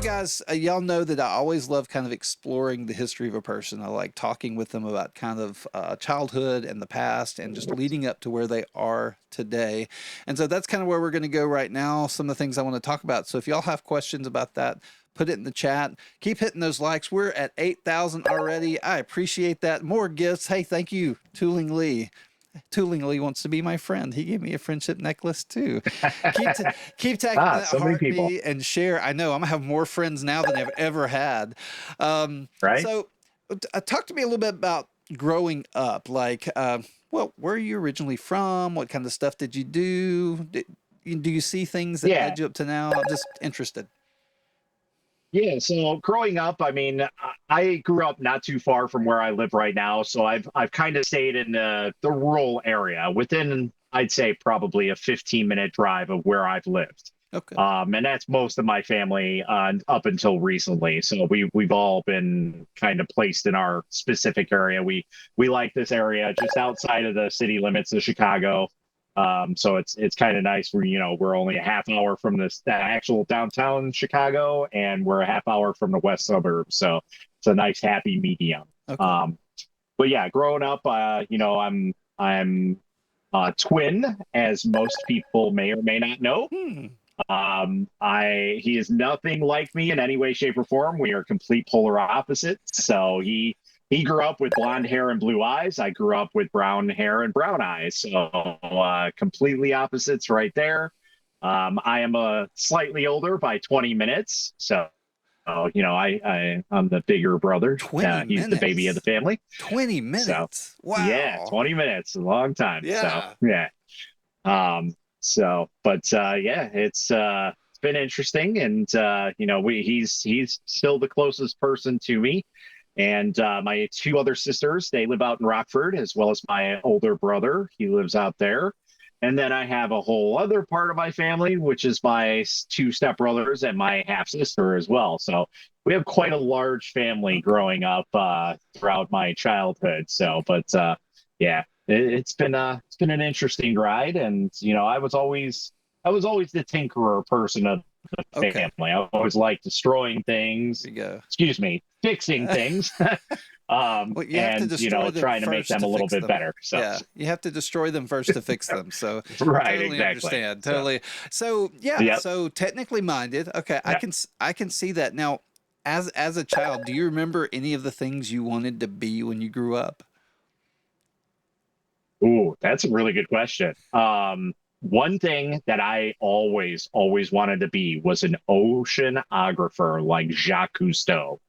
guys, y'all know that I always love kind of exploring the history of a person. I like talking with them about kind of childhood and the past and just leading up to where they are today. And so that's kind of where we're going to go right now. Some of the things I want to talk about. So if y'all have questions about that, put it in the chat. Keep hitting those likes. We're at 8,000 already. I appreciate that. More gifts. Hey, thank you, Tooling Lee. Tooling Lee wants to be my friend. He gave me a friendship necklace too. Keep tagging that So many people. and share. I know I'm gonna have more friends now than I've ever had. Right? So, talk to me a little bit about growing up. Like, well, where are you originally from? What kind of stuff did you do? Do you see things that Yeah. led you up to now? I'm just interested. Yeah. So growing up, I mean, I grew up not too far from where I live right now. So I've kind of stayed in the rural area within, I'd say, probably a 15-minute drive of where I've lived. Okay. And that's most of my family up until recently. So we've all been kind of placed in our specific area. We like this area just outside of the city limits of Chicago. So it's kind of nice. We're only a half hour from the actual downtown Chicago, and we're a half hour from the west suburbs. So it's a nice happy medium. Okay. But yeah, growing up, I'm a twin, as most people may or may not know. Hmm. He is nothing like me in any way, shape, or form. We are complete polar opposites. So he grew up with blonde hair and blue eyes. I grew up with brown hair and brown eyes. So completely opposites right there. I am slightly older by 20 minutes. So, I'm the bigger brother. 20 He's the baby of the minutes. family. 20 So, minutes. yeah, Wow. 20 minutes, a long time. So, Yeah. yeah. Yeah, it's been interesting, and he's still the closest person to me. And my two other sisters, they live out in Rockford, as well as my older brother. He lives out there. And then I have a whole other part of my family, which is my two stepbrothers and my half sister as well. So we have quite a large family Okay. growing up throughout my childhood. So, but yeah, it's been an interesting ride, and I was always the tinkerer person of the Okay. family. I always liked destroying things. There you go. Excuse me, fixing things. Well, you have to And destroy them trying to make first them to a little fix bit them. better. So Yeah, you have to destroy them first to fix them. So right, totally exactly. understand. So Totally. So yeah. yep, So technically minded. Okay, yeah. I can see that now. As a child, do you remember any of the things you wanted to be when you grew up? Ooh, that's a really good question. One thing that I always wanted to be was an oceanographer like Jacques Cousteau,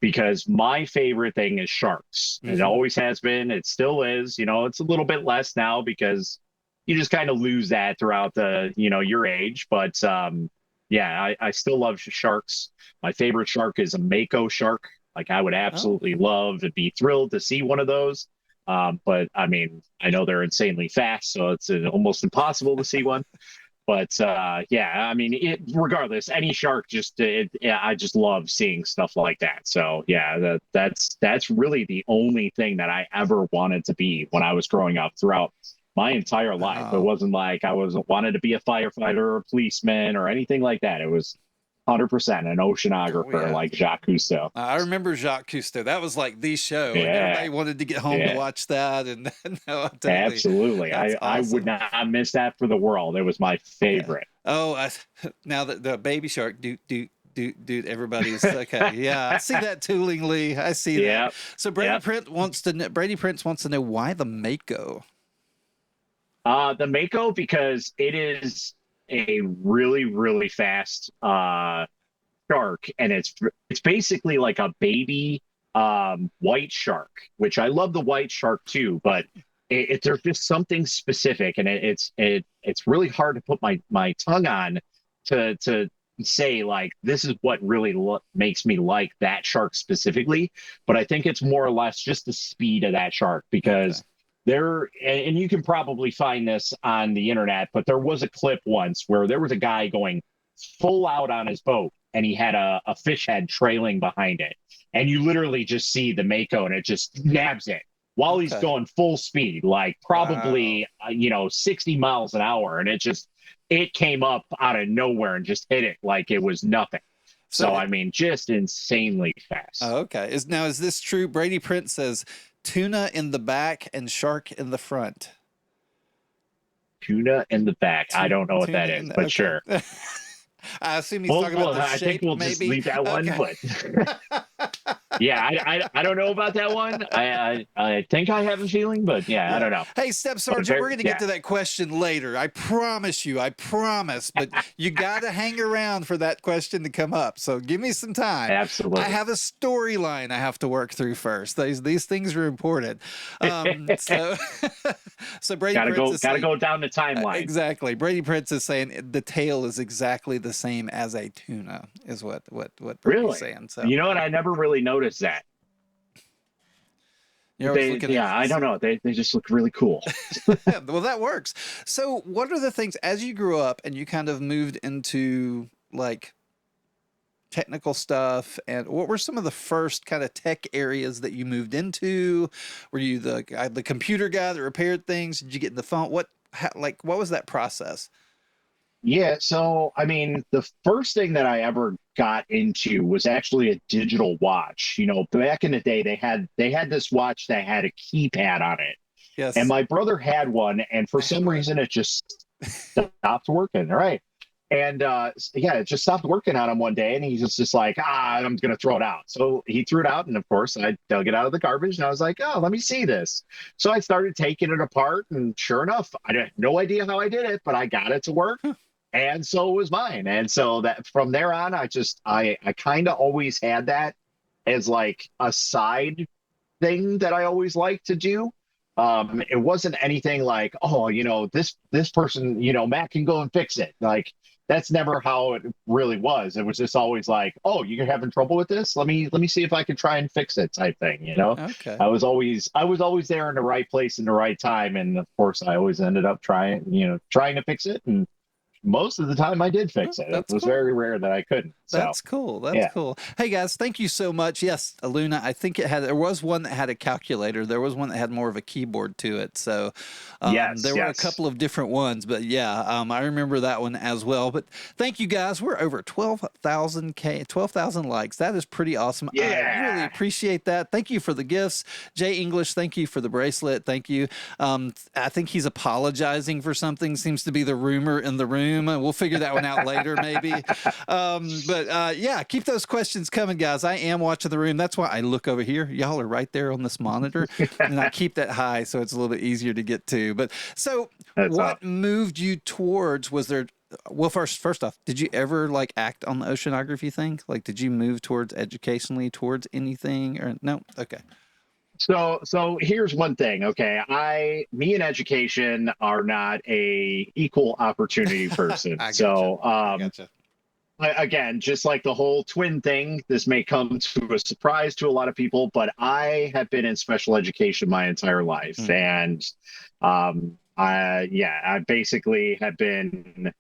because my favorite thing is sharks. It Mm-hmm. always has been. It still is. It's a little bit less now because you just kind of lose that throughout your age. But yeah, I still love sharks. My favorite shark is a mako shark. Like, I would Oh, absolutely love to be thrilled to see one of those. But I mean, I know they're insanely fast, so it's almost impossible to see one. But yeah, I mean, regardless, any shark yeah, I just love seeing stuff like that. So yeah, that's really the only thing that I ever wanted to be when I was growing up throughout my entire life. It wow. wasn't like I wanted to be a firefighter or a policeman or anything like that. It was 100% an Oh oceanographer yeah. like Jacques Cousteau. I remember Jacques Cousteau. That was like the show, and Yeah, everybody wanted to get home to yeah. watch that. And no, totally, Absolutely. that's I would awesome. not miss that for the world. It was my Yeah. favorite. Oh, now that the baby shark, everybody's okay. Yeah, I see that tooling, Lee. I see that. Yeah. So Yeah. Brady Prince wants to know why the Mako. The Mako, because it is a really, really fast shark, and it's basically like a baby white shark, which I love the white shark too, but there's just something specific, and it's really hard to put my tongue on to say, like, this is what really makes me like that shark specifically. But I think it's more or less just the speed of that shark, Okay. because and you can probably find this on the internet, but there was a clip once where there was a guy going full out on his boat, and he had a fish head trailing behind it. And you literally just see the mako, and it just nabs it while he's Okay. going full speed, like Wow. probably 60 miles an hour. And it came up out of nowhere and just hit it like it was nothing. So, So, I mean, just insanely fast. okay. Is this true? Brady Prince says tuna in the back and shark in the front. Tuna in the back. I don't know what Tuna that in is, the but okay. sure. I assume he's talking about Well, the I think shape, we'll just maybe. leave that one, Okay. but yeah, I don't know about that one. I think I have a feeling, but yeah, I Yeah. don't know. Hey, Step But Sergeant, we're very, going to get yeah, to that question later. I promise you. I promise. But you got to hang around for that question to come up. So give me some time. I absolutely. have a storyline I have to work through first. These things are important. So, so Brady Prince is Gotta saying, go down the timeline. exactly. Brady Prince is saying the tail is exactly the same as a tuna, is what Brady's Really? saying. So You know what? I never really noticed that. you're always looking at Yeah, I don't know. They just look really cool. yeah, well, that works. So, what are the things as you grew up and you kind of moved into like technical stuff, and what were some of the first kind of tech areas that you moved into? Were you the guy, the computer guy that repaired things? Did you get in the phone? What was that process? Yeah, so I mean, the first thing that I ever got into was actually a digital watch. You know, back in the day, they had this watch that had a keypad on it, and Yes, my brother had one, and for I had some one. reason, it just stopped working. All right. And yeah, it just stopped working on him one day, and he's just like, I'm gonna throw it out. So he threw it out, and of course, I dug it out of the garbage, and I was like, oh, let me see this. So I started taking it apart, and sure enough, I had no idea how I did it, but I got it to work, and so it was mine. And so that from there on, I kind of always had that as like a side thing that I always like to do. It wasn't anything like, oh, this person, Matt can go and fix it. Like that's never how it really was. It was just always like, oh, you're having trouble with this? Let me see if I can try and fix it type thing, Okay. I was always there in the right place in the right time. And of course I always ended up trying to fix it. And most of the time I did Oh, fix it. It that's was cool. very rare that I couldn't. So That's cool. That's yeah. cool. Hey guys, thank you so much. Yes, Luna, I think there was one that had a calculator. There was one that had more of a keyboard to it. So Yes, there were a yes. couple of different ones, but yeah, I remember that one as well. But thank you guys. We're over 12,000 likes. That is pretty awesome. I really Yeah. appreciate that. Thank you for the gifts. Jay English, thank you for the bracelet. Thank you. I think he's apologizing for something, seems to be the rumor in the room. We'll figure that one out later, maybe. But yeah, keep those questions coming, guys. I am watching the room. That's why I look over here. Y'all are right there on this monitor, and I keep that high so it's a little bit easier to get to. But so, That's what moved you towards? Was there? Well, first off, did you ever like act on the oceanography thing? Like, did you move towards educationally towards anything or no? Okay, so here's one thing, okay? Me and education are not a equal opportunity person. I gotcha. So I gotcha. again, just like the whole twin thing, this may come to a surprise to a lot of people, but I have been in special education my entire life, Mm, and I basically have been, I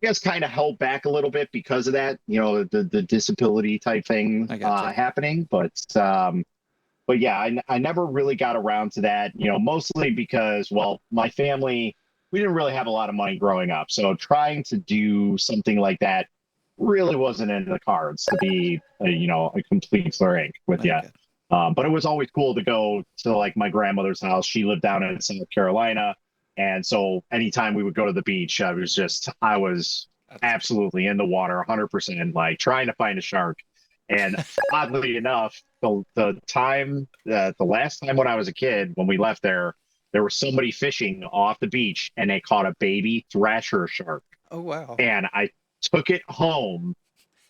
guess, kind of held back a little bit because of that, the disability type thing I gotcha. happening, but yeah, I never really got around to that, mostly because, well, my family, we didn't really have a lot of money growing up. So trying to do something like that really wasn't in the cards, to be, a complete frank with you. Okay. But it was always cool to go to like my grandmother's house. She lived down in South Carolina. And so anytime we would go to the beach, I was That's absolutely in the water 100%, like trying to find a shark. And oddly enough, the last time when I was a kid, when we left there was somebody fishing off the beach and they caught a baby thresher shark. oh wow. And I took it home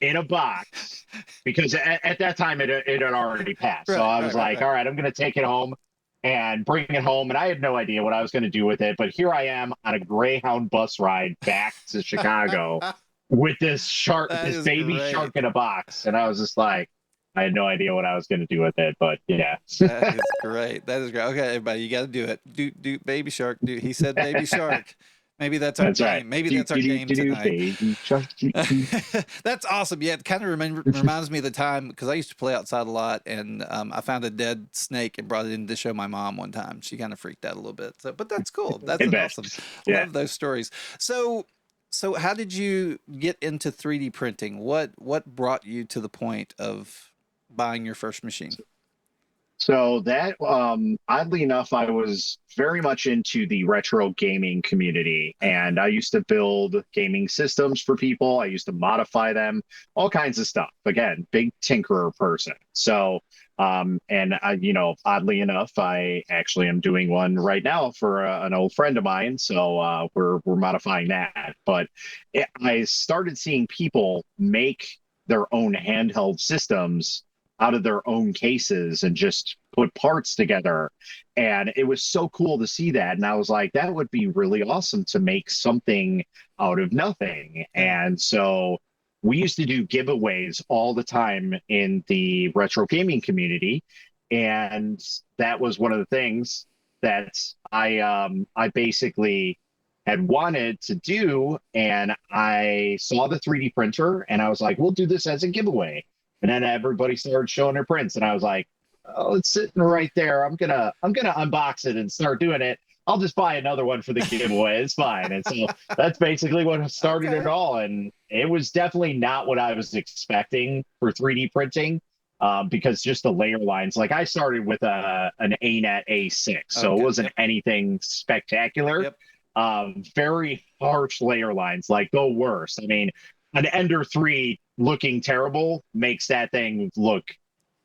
in a box because at that time it had already passed. So Right, I right, was right, like, right. all right, I'm going to take it home and bring it home. And I had no idea what I was going to do with it. But here I am on a Greyhound bus ride back to Chicago with That this is baby great. shark in a box. And I was just like, I had no idea what I was going to do with it. But yeah. That is great. That is great. Okay, everybody, you got to do it. Do baby shark. Do he said baby shark? Maybe that's our That's right. game. Maybe Do, that's our do, do, game do, do, tonight. baby shark. Do, do. That's awesome. Yeah, it kind of reminds me of the time because I used to play outside a lot, and I found a dead snake and brought it in to show my mom one time. She kind of freaked out a little bit. So, but that's cool. That's I an bet. awesome. Yeah. Love those stories. So So how did you get into 3D printing? What brought you to the point of buying your first machine? So that, oddly enough, I was very much into the retro gaming community, and I used to build gaming systems for people. I used to modify them, all kinds of stuff. Again, big tinkerer person. So, and I, oddly enough, I actually am doing one right now for an old friend of mine. So we're modifying that. But I started seeing people make their own handheld systems out of their own cases and just put parts together. And it was so cool to see that. And I was like, that would be really awesome to make something out of nothing. Yeah. And so we used to do giveaways all the time in the retro gaming community. And that was one of the things that I basically had wanted to do. And I saw the 3D printer and I was like, we'll do this as a giveaway. And then everybody started showing their prints, and I was like, "Oh, it's sitting right there. I'm gonna unbox it and start doing it. I'll just buy another one for the giveaway. It's fine." And so that's basically what started it Okay. all. And it was definitely not what I was expecting for 3D printing, because just the layer lines. Like I started with an ANET A6, so it Okay. wasn't Yep. anything spectacular. Yep. Very harsh layer lines, like the worst. I mean, an Ender 3 looking terrible makes that thing look,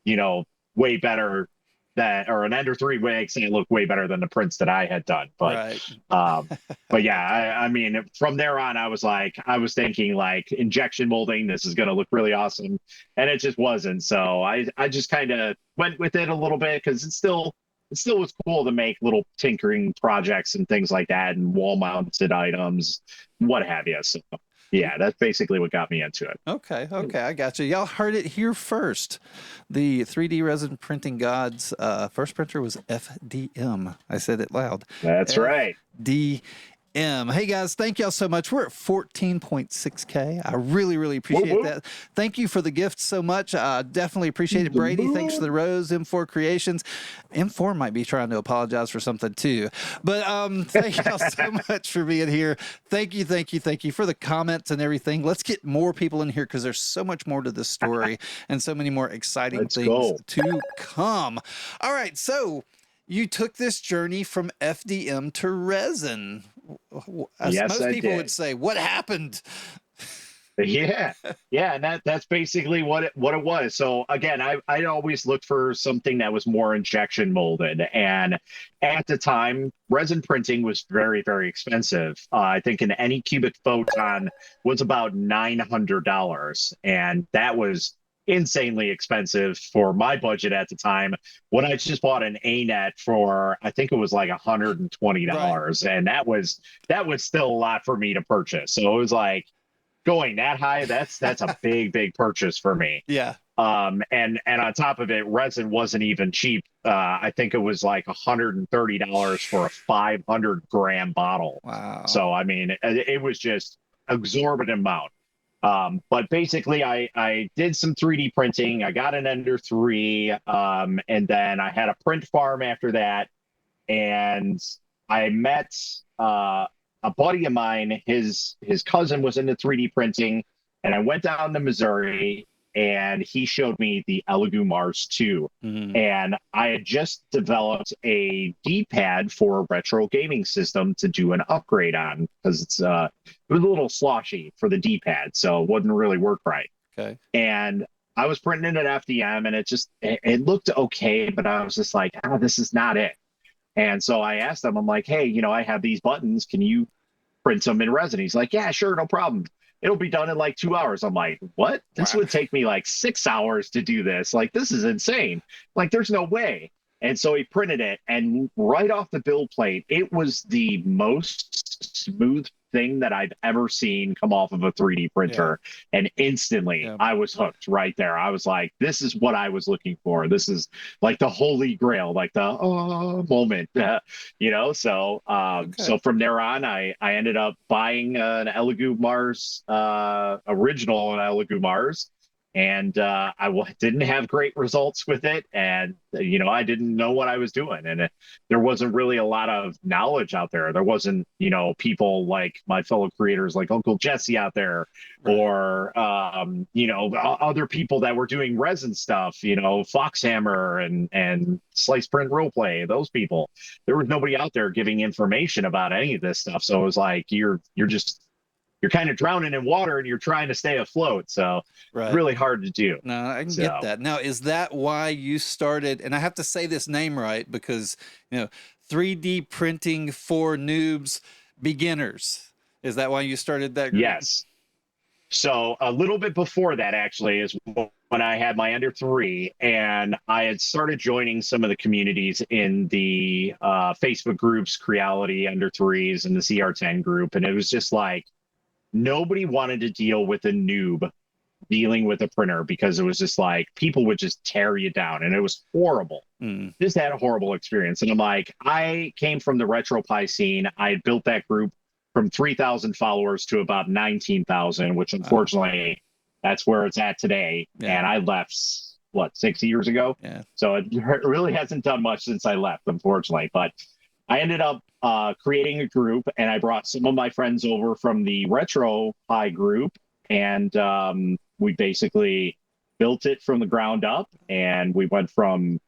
you know, way better or an Ender 3 makes it look way better than the prints that I had done. Right. Um, but yeah, I mean, from there on, I was thinking like injection molding, this is going to look really awesome. And it just wasn't. So I just kind of went with it a little bit because it still was cool to make little tinkering projects and things like that and wall mounted items, what have you. So yeah, that's basically what got me into it. Okay, okay, I got you. Y'all heard it here first. The 3D resin printing gods first printer was FDM. I said it loud. That's right. FDM. Hey guys, thank y'all so much. We're at 14.6K. I really, really Whoop, appreciate whoop. that. Thank you for the gift so much. Definitely appreciate it. Brady, thanks for the rose. M4 Creations. M4 might be trying to apologize for something too. But thank y'all so much for being here. Thank you, thank you, thank you for the comments and everything. Let's get more people in here because there's so much more to this story and so many more exciting Let's things go. to come. All right, so you took this journey from FDM to resin. As Yes, most I people would did. say, what happened? Yeah, yeah, and that's basically what it was. So again, I always looked for something that was more injection molded, and at the time, resin printing was very very expensive. I think an any cubic photon was about $900, and that was insanely expensive for my budget at the time. When I just bought an ANET for I think it was like Right. $120, and that was still a lot for me to purchase. So it was like going that high, that's a big, big purchase for me. Yeah. And on top of it, resin wasn't even cheap. I think it was like $130 for a 500-gram bottle. Wow. So I mean, it was just exorbitant amount. But basically, I did some 3D printing. I got an Ender 3, and then I had a print farm after that, and I met a buddy of mine. His cousin was into 3D printing, and I went down to Missouri, and he showed me the Elegoo Mars 2. Mhm. And I had just developed a D-pad for a retro gaming system to do an upgrade on because it was a little sloshy for the D-pad, so it wouldn't really work right. Okay. And I was printing it at FDM, and it looked okay, but I was just like, this is not it. And so I asked him, I'm like, hey, I have these buttons. Can you print them in resin? He's like, yeah, sure, no problem. It'll be done in like 2 hours. I'm like, what? This Wow. would take me like 6 hours to do this. Like, this is insane. Like, there's no way. And so he printed it, and right off the build plate, it was the most smooth thing that I've ever seen come off of a 3D Yeah. printer. And instantly, Yeah. I was hooked right there. I was like, this is what I was looking for. This is like the holy grail, like the moment, So, Okay. so from there on, I ended up buying an Elegoo Mars, original Elegoo Mars, and didn't have great results with it, and I didn't know what I was doing, and there wasn't really a lot of knowledge out there. There wasn't people like my fellow creators like Uncle Jesse out there, Right. or other people that were doing resin stuff, Foxhammer and Slice Print Roleplay. Those people, there was nobody out there giving information about any of this stuff. So it was like you're kind of drowning in water and you're trying to stay afloat. So it's Right. really hard to do. No, I can get So that. Now, is that why you started? And I have to say this name right because, you know, 3D printing for noobs, beginners. Is that why you started that group? yes. So a little bit before that actually is when I had my under three, and I had started joining some of the communities in the Facebook groups, Creality Under Threes and the CR10 group. And it was just like, nobody wanted to deal with a noob dealing with a printer, because it was just like people would just tear you down, and it was horrible. Mm. Just had a horrible experience. And I'm like, I came from the RetroPie scene. I had built that group from 3,000 followers to about 19,000, which Wow. unfortunately that's where it's at today. Yeah. And I left, what, 6 years ago? Yeah. So it really hasn't done much since I left, unfortunately. But I ended up creating a group, and I brought some of my friends over from the RetroPie group, and we basically built it from the ground up, and we went from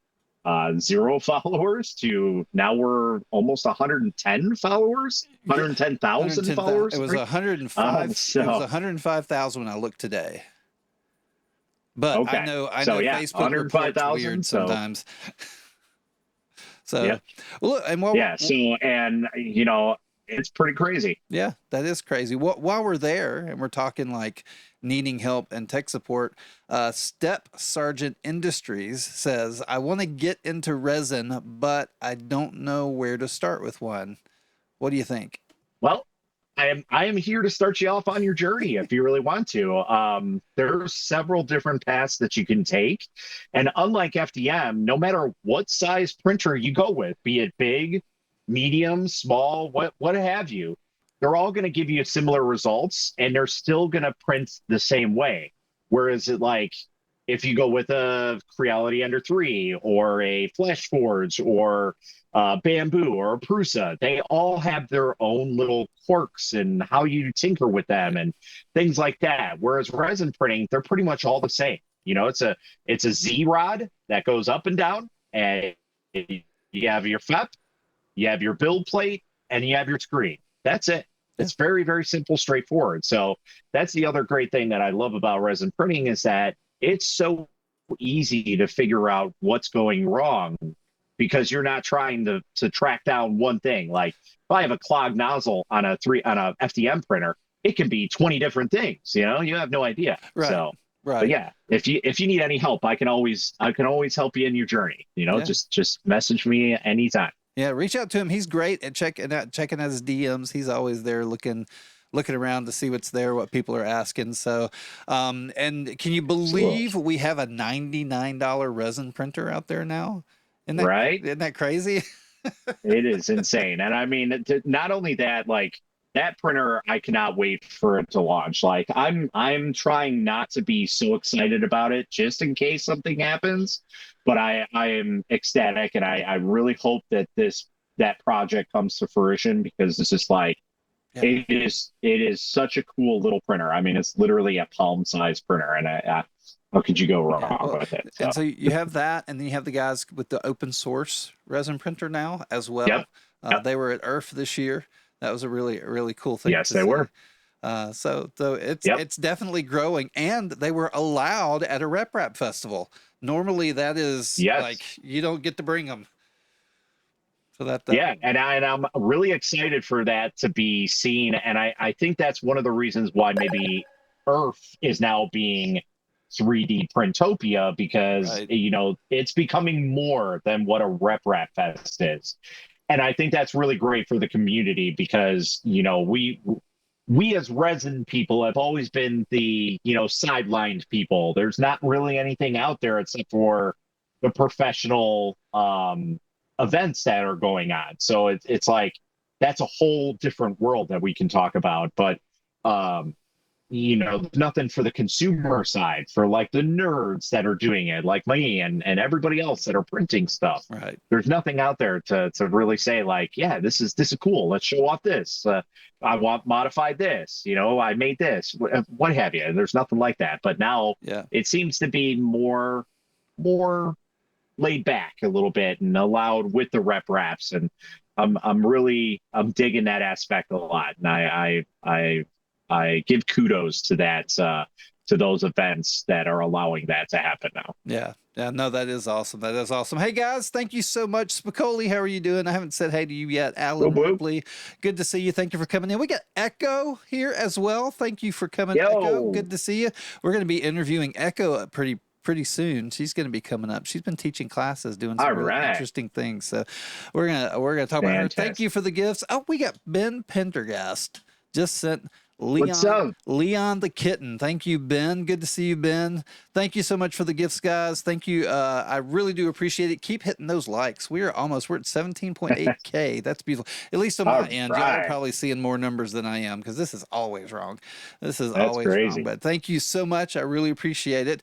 0 followers to now we're almost 110 followers, Yeah. 110,000 110,000. It followers. was Sorry. 105. It was So 105,000 when I looked today. But I okay, know so yeah, Facebook reports 105,000. weird So sometimes. So, yeah, well, look, and while yeah. So and it's pretty crazy. yeah, that is crazy. While we're there and we're talking like needing help and tech support, Step Sergeant Industries says, I want to get into resin, but I don't know where to start with one. What do you think? Well, I am here to start you off on your journey if you really want to. There's several different paths that you can take, and unlike FDM, no matter what size printer you go with, be it big, medium, small, what have you, they're all going to give you similar results, and they're still going to print the same way. Whereas if you go with a Creality Under 3 or a Flash Forge or Bamboo or a Prusa, they all have their own little quirks and how you tinker with them and things like that. Whereas resin printing, they're pretty much all the same. It's a Z rod that goes up and down, and you have your FEP, you have your build plate, and you have your screen. That's it. Yeah. It's very, very simple, straightforward. So that's the other great thing that I love about resin printing, is that it's so easy to figure out what's going wrong, because you're not trying to track down one thing. Like if I have a clogged nozzle on a FDM printer, it can be 20 different things. You have no idea. Right. So, but Right. yeah, if you need any help, I can always help you in your journey. Yeah. Just message me anytime. Yeah. Reach out to him. He's great at checking out his DMs. He's always there looking around to see what's there, what people are asking. So, and can you Absolutely. believe we have a $99 resin printer out there now? Right? Isn't that crazy? It is insane. And I mean, not only that, like that printer, I cannot wait for it to launch. Like I'm trying not to be so excited about it just in case something happens, but I am ecstatic, and I really hope that that project comes to fruition, because it's just like Yeah. it is such a cool little printer. I mean, it's literally a palm size printer, and how could you go Yeah. wrong Well, with it? and So, so you have that, and then you have the guys with the open source resin printer now as yep, well. yep, They were at Earth this year. That was a really cool thing yes, to they see. were. So Yep. it's definitely growing, and they were allowed at a rep rap festival. Normally, that is like Yes. you don't get to bring them. So that Yeah, and I'm really excited for that to be seen, and I think that's one of the reasons why maybe Earth is now being 3D Printopia, because right. it's becoming more than what a Rep Rap Fest is, and I think that's really great for the community, because we as resin people have always been the sidelined people. There's not really anything out there except for the professional events that are going on. So it's like that's a whole different world that we can talk about. But there's nothing for the consumer side, for like the nerds that are doing it, like me and everybody else that are printing stuff. Right. There's nothing out there to really say like, yeah, this is cool. Let's show off this. I want modified this. I made this. What have you? There's nothing like that. But now Yeah. it seems to be more laid back a little bit and allowed with the rep wraps, and I'm digging that aspect a lot, and I give kudos to that, to those events that are allowing that to happen now. Yeah. Yeah. No, that is awesome. That is awesome. Hey guys, thank you so much. Spicoli, how are you doing? I haven't said hey to you yet. Alan Whoop, whoop. Ripley, good to see you. Thank you for coming in. We got Echo here as well. Thank you for coming, Echo. Yo, Good to see you. We're going to be interviewing Echo pretty soon. She's going to be coming up. She's been teaching classes, doing some all really right, interesting things. So we're gonna talk about her. Thank fantastic. you for the gifts. Oh, we got Ben Pendergast just sent What's up? Leon the kitten. Thank you, Ben. Good to see you, Ben. Thank you so much for the gifts, guys. Thank you. I really do appreciate it. Keep hitting those likes. We're at 17.8K. That's beautiful. At least on All my end. Y'all are right, probably seeing more numbers than I am, because this is always wrong. This is that's always wrong. crazy. But thank you so much. I really appreciate it.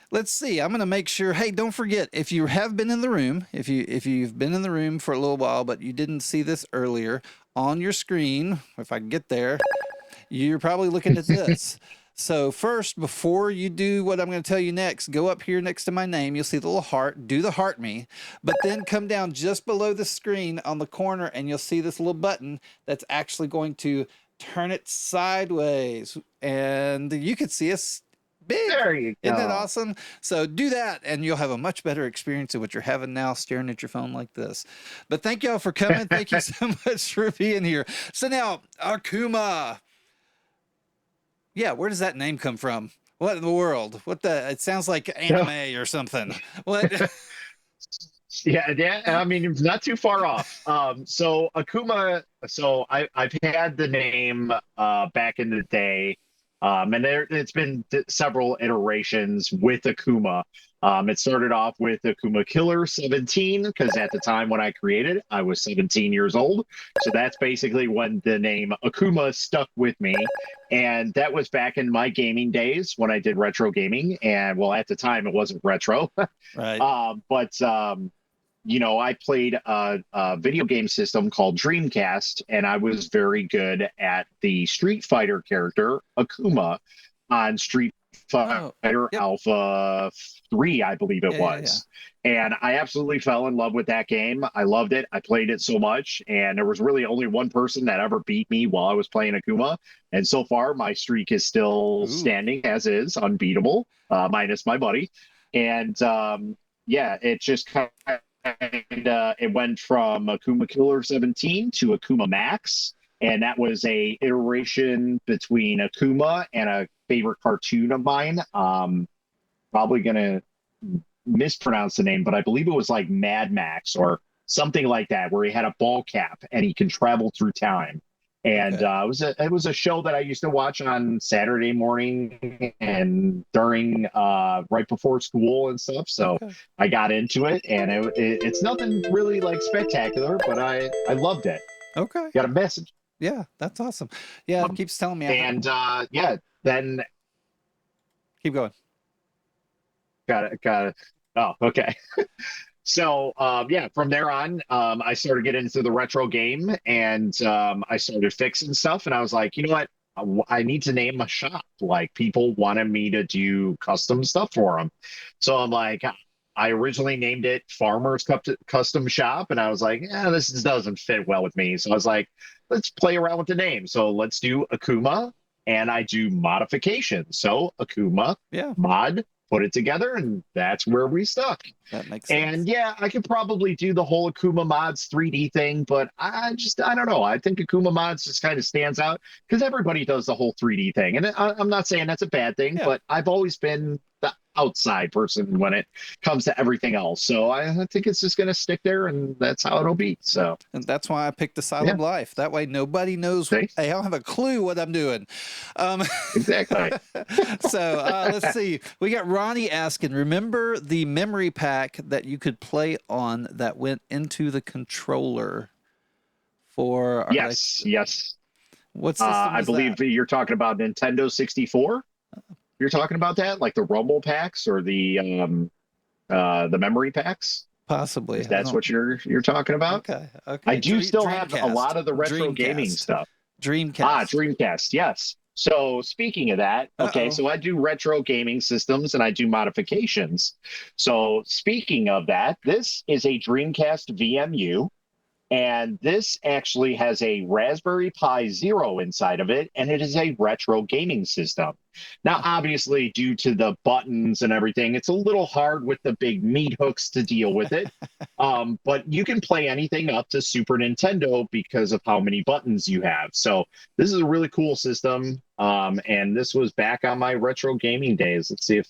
Let's see. I'm going to make sure. Hey, don't forget, if you have been in the room, if you've been in the room for a little while, but you didn't see this earlier, on your screen, if I can get there, you're probably looking at this. So first, before you do what I'm going to tell you next, go up here next to my name. You'll see the little heart. Do the heart me, but then come down just below the screen on the corner, and you'll see this little button that's actually going to turn it sideways, and you can see us big. There you Isn't that go. awesome? So do that, and you'll have a much better experience of what you're having now, staring at your phone like this. But thank y'all for coming. Thank you so much for being here. So now, Akuma. Yeah, where does that name come from? What in the world? It sounds like anime or something. What? Yeah, yeah. I mean, not too far off. So Akuma. So I've had the name back in the day, and it's been several iterations with Akuma. It started off with Akuma Killer 17, because at the time when I created it, I was 17 years old. So that's basically when the name Akuma stuck with me. And that was back in my gaming days when I did retro gaming. And well, at the time it wasn't retro. Right. But I played a video game system called Dreamcast, and I was very good at the Street Fighter character Akuma on Street Oh, Fighter yep. Alpha 3, I believe it Yeah, was. And I absolutely fell in love with that game. I loved it. I played it so much, and there was really only one person that ever beat me while I was playing Akuma. And so far, my streak is still Ooh. standing as is, unbeatable, minus my buddy. And yeah, it just kind of it went from Akuma Killer 17 to Akuma Max, and that was a iteration between Akuma and a favorite cartoon of mine. Probably gonna mispronounce the name, but I believe it was like Mad Max or something like that, where he had a ball cap and he can travel through time. And it was a show that I used to watch on Saturday morning and during right before school and stuff. So I got into it, and it's nothing really like spectacular, but I loved it. Okay. Got a message. Yeah, that's awesome. Yeah, it keeps telling me. And yeah, then Keep going. got it. Oh, okay. So yeah, from there on, I started getting into the retro game, and I started fixing stuff, and I was like, you know what? I need to name a shop. Like, people wanted me to do custom stuff for them. So I'm like, I originally named it Farmer's Custom Shop, and I was like, yeah, this doesn't fit well with me. So I was like, let's play around with the name. So let's do Akuma, and I do modifications. So Akuma mod, put it together, and that's where we stuck. That makes sense. And yeah, I could probably do the whole Akuma Mods 3D thing, but I don't know. I think Akuma Mods just kind of stands out because everybody does the whole 3D thing. And I'm not saying that's a bad thing, but I've always been the outside person when it comes to everything else. So I think it's just going to stick there, and that's how it'll be. So, and that's why I picked Asylum Life. That way nobody knows. Hey, I don't have a clue what I'm doing. Exactly. So let's see. We got Ronnie asking, remember the memory pack that you could play on that went into the controller for? Yes. What system I was that? believe you're talking about Nintendo 64. You're talking about that, like the Rumble packs or the memory packs. Possibly. If I that's don't. what you're talking about. Okay. I Okay. do still have a Dreamcast. lot of the retro gaming Dreamcast. stuff. Ah, Dreamcast. Dreamcast, yes. So speaking of that, okay, Uh-oh. so I do retro gaming systems and I do modifications. So speaking of that, this is a Dreamcast VMU. And this actually has a Raspberry Pi Zero inside of it, and it is a retro gaming system. Now, obviously, due to the buttons and everything, it's a little hard with the big meat hooks to deal with it. But you can play anything up to Super Nintendo because of how many buttons you have. So this is a really cool system. And this was back on my retro gaming days. Let's see if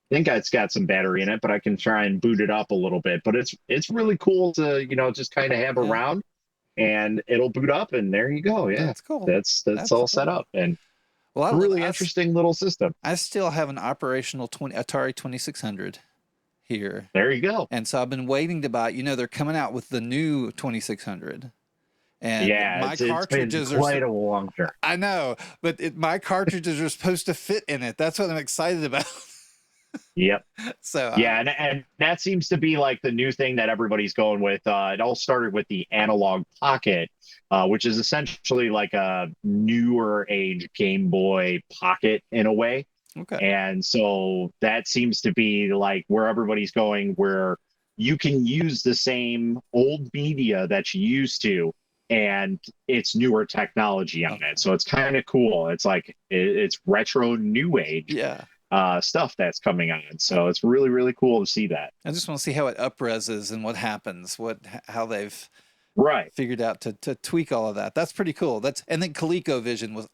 I think it's got some battery in it, but I can try and boot it up a little bit. But it's really cool to, just kind of have Yeah. around and it'll boot up and there you go. Yeah. That's cool. That's That's all set cool. up and Well, I love really interesting little system. I still have an operational Atari 2600 here. There you go. And so I've been waiting to buy, they're coming out with the new 2600. And Yeah, my it's been cartridges quite a long journey. I know, but my cartridges are supposed to fit in it. That's what I'm excited about. Yep. So Yeah, and that seems to be like the new thing that everybody's going with. It all started with the analog pocket, which is essentially like a newer age Game Boy Pocket in a way. okay. And so that seems to be like where everybody's going, where you can use the same old media that you used to, and it's newer technology on it. So it's kind of cool. It's like it's retro new age Yeah. stuff that's coming on. So it's really, really cool to see that. I just want to see how it upreses and what happens, how they've Right. figured out to tweak all of that. That's pretty cool. And then ColecoVision was,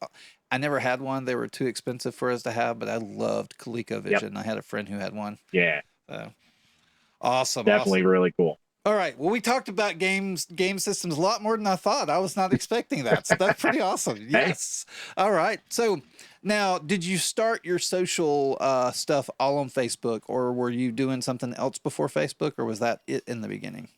I never had one. They were too expensive for us to have, but I loved ColecoVision. Yep. I had a friend who had one. Yeah. So awesome. Definitely Awesome. really cool. All right. Well, we talked about game systems a lot more than I thought. I was not expecting that. So that's pretty awesome. Yes. All right. So now, did you start your social stuff all on Facebook, or were you doing something else before Facebook, or was that it in the beginning?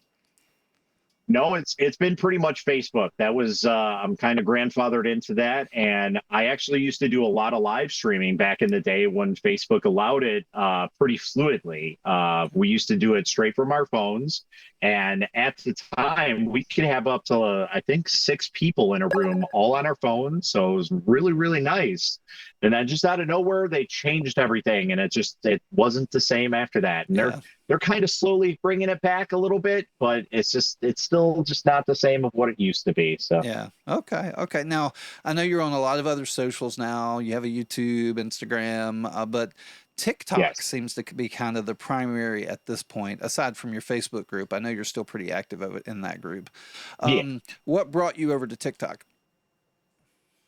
No, it's been pretty much Facebook. That was I'm kind of grandfathered into that, and I actually used to do a lot of live streaming back in the day when Facebook allowed it pretty fluidly. We used to do it straight from our phones, and at the time we could have up to I think 6 people in a room, all on our phones. So it was really really nice. And then just out of nowhere, they changed everything, and it wasn't the same after that. And Yeah. they're kind of slowly bringing it back a little bit, but it's still just not the same of what it used to be. So Yeah. Okay. Okay. Now, I know you're on a lot of other socials now. You have a YouTube, Instagram, but TikTok yes, seems to be kind of the primary at this point, aside from your Facebook group. I know you're still pretty active in that group. yeah. What brought you over to TikTok?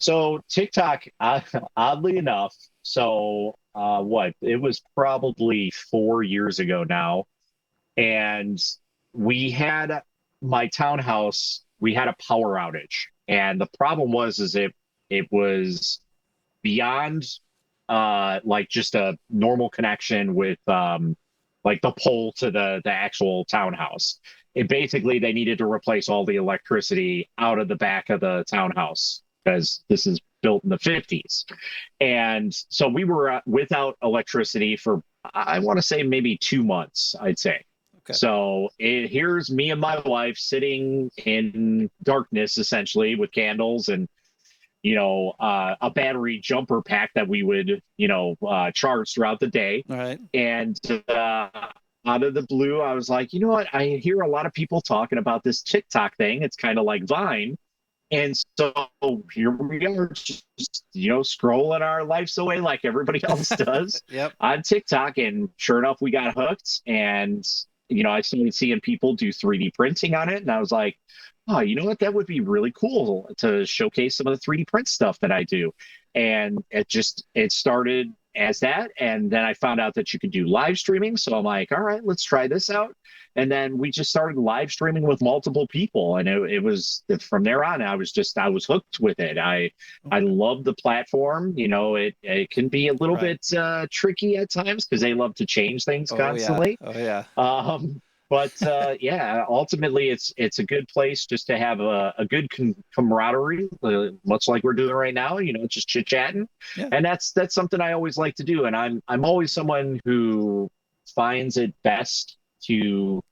So TikTok, oddly enough, what it was probably 4 years ago now, and we had my townhouse. We had a power outage, and the problem is it was beyond like just a normal connection with like the pole to the actual townhouse. It basically they needed to replace all the electricity out of the back of the townhouse because this is built in the 50s. And so we were without electricity for I want to say maybe 2 months, I'd say. Okay. So here's me and my wife sitting in darkness, essentially, with candles and a battery jumper pack that we would charge throughout the day. All right. And out of the blue, I was like, you know what? I hear a lot of people talking about this TikTok thing. It's kind of like Vine. And so here we are, just scrolling our lives away like everybody else does Yep. on TikTok. And sure enough, we got hooked. And I started seeing people do 3D printing on it, and I was like, oh, you know what? That would be really cool to showcase some of the 3D print stuff that I do. And it started as that, and then I found out that you could do live streaming. So I'm like, all right, let's try this out. And then we just started live streaming with multiple people, and it was from there on. I was hooked with it. I love the platform. It can be a little bit tricky at times because they love to change things constantly. Yeah. Oh yeah. But yeah, ultimately, it's a good place just to have a good camaraderie, much like we're doing right now. You know, just chit chatting, Yeah. and that's something I always like to do. And I'm always someone who finds it best to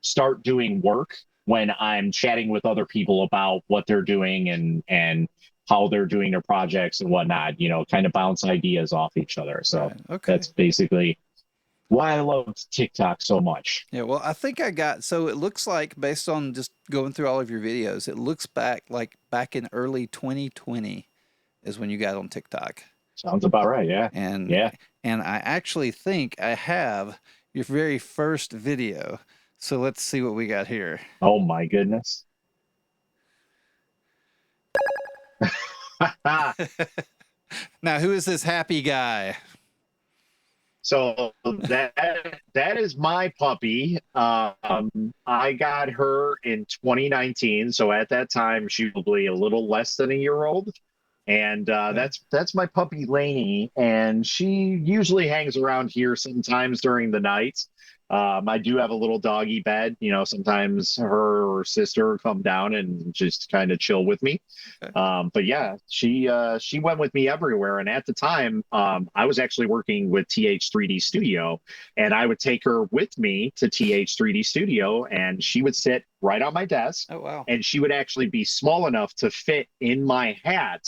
start doing work when I'm chatting with other people about what they're doing and how they're doing their projects and whatnot. You know, kind of bounce ideas off each other. So Right. Okay. that's basically why I love TikTok so much. Yeah, well, I think I got, so it looks like based on just going through all of your videos, it looks back like back in early 2020 is when you got on TikTok. Sounds about right. Yeah. And Yeah. and I actually think I have your very first video. So let's see what we got here. Oh my goodness. Now, who is this happy guy? So that is my puppy. I got her in 2019. So at that time, she was probably a little less than a year old. And Okay. that's my puppy Lainey, and she usually hangs around here sometimes during the night. I do have a little doggy bed. You know, sometimes her or sister come down and just kind of chill with me. Okay. But yeah, she went with me everywhere. And at the time, I was actually working with TH3D Studio, and I would take her with me to TH3D Studio, and she would sit right on my desk, Oh, wow. and she would actually be small enough to fit in my hat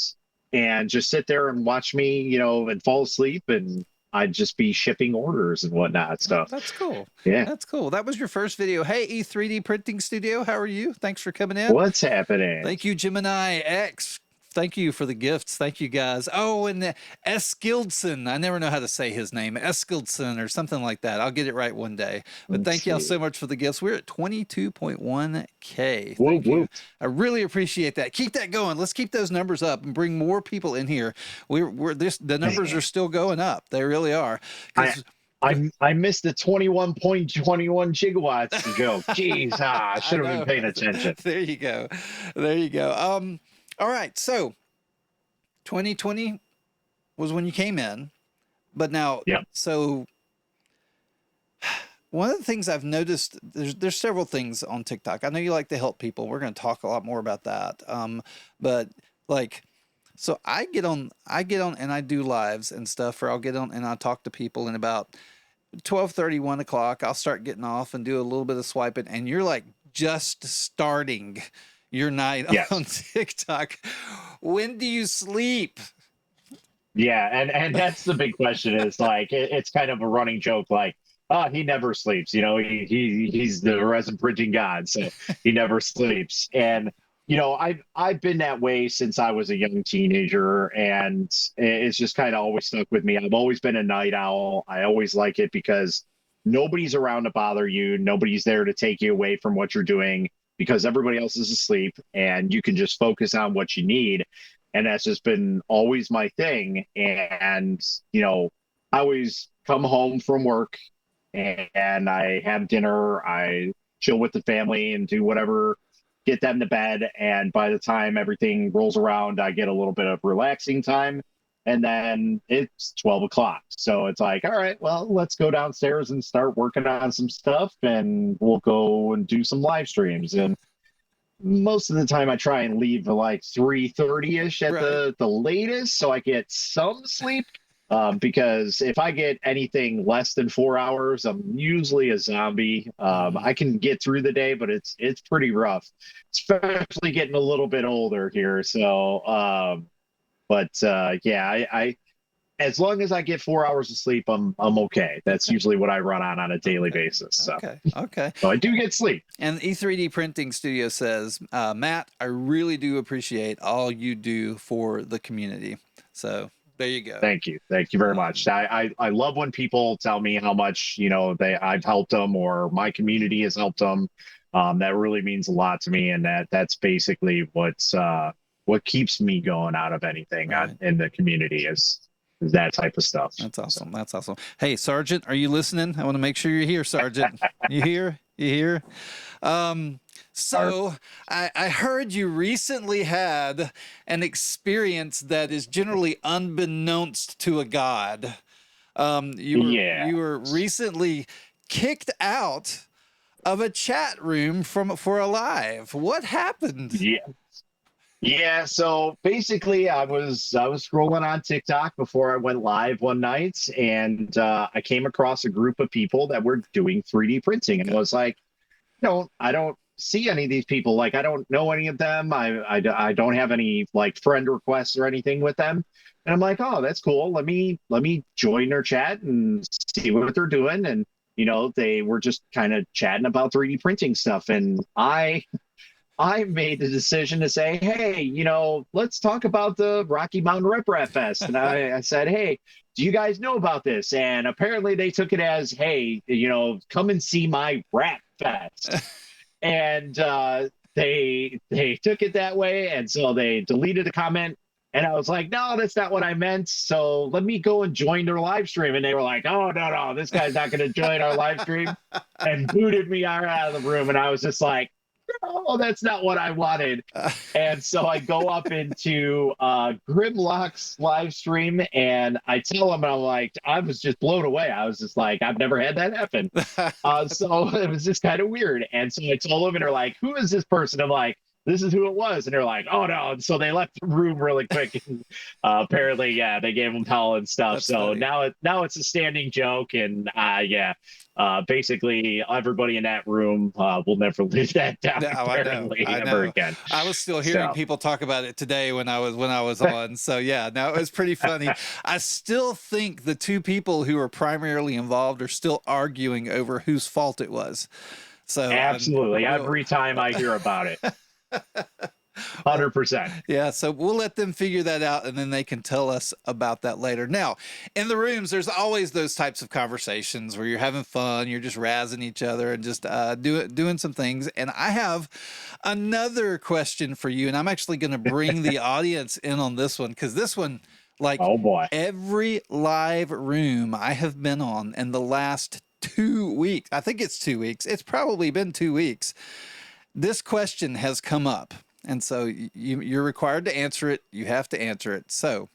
and just sit there and watch me, you know, and fall asleep, and I'd just be shipping orders and whatnot. Oh, So that's cool. yeah, That's cool. That was your first video. Hey, E3D Printing Studio, how are you? Thanks for coming in. what's happening? Thank you, Gemini X. Thank you for the gifts. Thank you, guys. Oh, and Eskildson. I never know how to say his name. Eskildson or something like that. I'll get it right one day. But Let's thank y'all see. so much for the gifts. We're at 22.1K. Whoop Thank you. whoop. I really appreciate that. Keep that going. Let's keep those numbers up and bring more people in here. The numbers are still going up. They really are. I Because I missed the 21.21 gigawatts joke. Jeez, I I should have been know. paying attention. There you go. There you go. All right. So 2020 was when you came in, but now, Yep. so one of the things I've noticed, there's several things on TikTok. I know you like to help people. We're going to talk a lot more about that. But like, so I get on and I do lives and stuff, or I'll get on and I talk to people, and about 12:30, 1 o'clock, I'll start getting off and do a little bit of swiping, and you're like just starting your night on Yes. TikTok. When do you sleep? Yeah, and that's the big question. Is like it's kind of a running joke. Like, oh, he never sleeps. You know, he's the resin printing god, so he never sleeps. And you know, I've been that way since I was a young teenager, and it's just kind of always stuck with me. I've always been a night owl. I always like it because nobody's around to bother you. Nobody's there to take you away from what you're doing because everybody else is asleep, and you can just focus on what you need. And that's just been always my thing. And you know, I always come home from work and I have dinner, I chill with the family and do whatever, get them to bed. And by the time everything rolls around, I get a little bit of relaxing time. And then it's 12 o'clock. So it's like, all right, well, let's go downstairs and start working on some stuff, and we'll go and do some live streams. And most of the time I try and leave at like 3:30ish at Right. the latest, so I get some sleep. Because if I get anything less than 4 hours, I'm usually a zombie. Hmm. I can get through the day, but it's pretty rough, especially getting a little bit older here. So, but yeah, I as long as I get 4 hours of sleep, I'm okay. That's Okay. usually what I run on a daily Okay. basis. So, Okay. Okay. so I do get sleep. And E3D Printing Studio says, Matt, I really do appreciate all you do for the community. So there you go. Thank you very much. Um, I love when people tell me how much I've helped them or my community has helped them. That really means a lot to me, and that's basically what keeps me going out of anything right. in the community is that type of stuff. That's So, awesome. That's awesome. Hey, Sergeant, are you listening? I want to make sure you're here, Sergeant. You here? You here? Um, our, so I heard you recently had an experience that is generally unbeknownst to a god. You were yeah, you were recently kicked out of a chat room for a live. What happened? Yeah. Yeah, so basically I was scrolling on TikTok before I went live one night, and I came across a group of people that were doing 3D printing, and Okay. was like, no, I don't see any of these people. Like, I don't know any of them. I don't have any like friend requests or anything with them. And I'm like, oh, that's cool. Let me join their chat and see what they're doing. And they were just kind of chatting about 3D printing stuff. And I made the decision to say, hey, let's talk about the Rocky Mountain Rep Rap Fest. And I said, hey, do you guys know about this? And apparently they took it as, hey, come and see my rap fest. And they took it that way. And so they deleted a comment. And I was like, no, that's not what I meant. So let me go and join their live stream. And they were like, oh, no, this guy's not going to join our live stream, and booted me out of the room. And I was just like, oh, that's not what I wanted. And so I go up into Grimlock's live stream, and I tell him, I'm like, I was just blown away. I was just like, I've never had that happen. So it was just kind of weird. And so I told them, and they're like, who is this person? I'm like, this is who it was. And they're like, oh no. And so they left the room really quick. And, apparently, yeah, they gave him hell and stuff. That's so funny. now it's a standing joke. And yeah, basically everybody in that room will never live that down, No, apparently, I ever know. again. I was still hearing So people talk about it today when I was on. So yeah, no, it was pretty funny. I still think the two people who were primarily involved are still arguing over whose fault it was. So absolutely, we'll, every time I hear about it, 100%. yeah, so we'll let them figure that out, and then they can tell us about that later. Now, in the rooms, there's always those types of conversations where you're having fun, you're just razzing each other and just doing some things. And I have another question for you, and I'm actually going to bring the audience in on this one, because this one, like Oh boy. every live room I have been on in the last 2 weeks, I think it's 2 weeks, it's probably been 2 weeks, this question has come up. And so you're required to answer it. You have to answer it. So,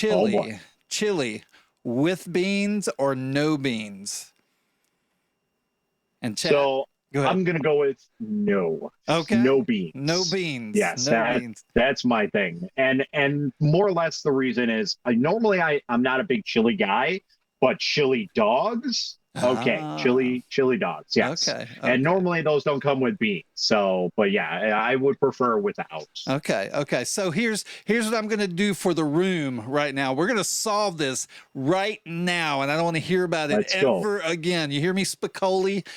Oh boy. chili with beans or no beans? And chat, So go ahead. I'm gonna go with no. Okay. No No beans. beans. Yes, No beans. that's my thing. And more or less the reason is I'm not a big chili guy, but chili dogs, okay. Ah, Chili dogs, yes. okay. And Okay. normally those don't come with beans. So, but yeah, I would prefer without. Okay, okay. So here's what I'm going to do for the room right now. We're going to solve this right now, and I don't want to hear about it Let's go. ever again. You hear me, Spicoli?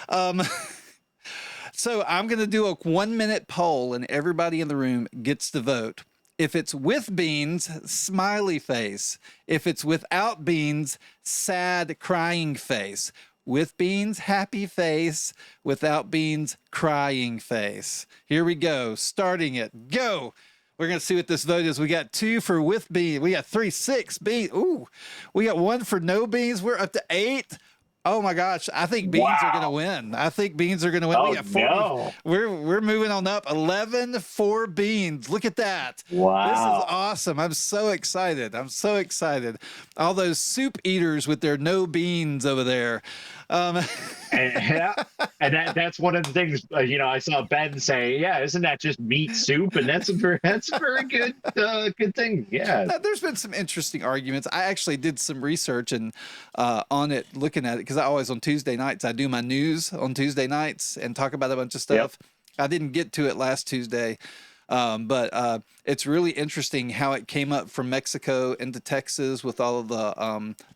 Um, so I'm going to do a 1 minute poll, and everybody in the room gets to vote. If it's with beans, smiley face. If it's without beans, sad crying face. With beans, happy face. Without beans, crying face. Here we go. Starting it. Go. We're going to see what this vote is. We got 2 for with beans. We got 3, 6 beans. Ooh, we got 1 for no beans. We're up to 8. Oh my gosh, I think beans are going to Wow. win. I think beans are going to win. We Oh got 40. no. We're moving on up. 11 for beans. Look at that. This is Wow. awesome. I'm so excited. I'm so excited. All those soup eaters with their no beans over there. Um, And, yeah, and that's one of the things, I saw Ben say, yeah, isn't that just meat soup? And that's a very good thing. Yeah. there's been some interesting arguments. I actually did some research and on it, looking at it, because I always on Tuesday nights I do my news on Tuesday nights and talk about a bunch of Yep. stuff. I didn't get to it last Tuesday, but it's really interesting how it came up from Mexico into Texas with all of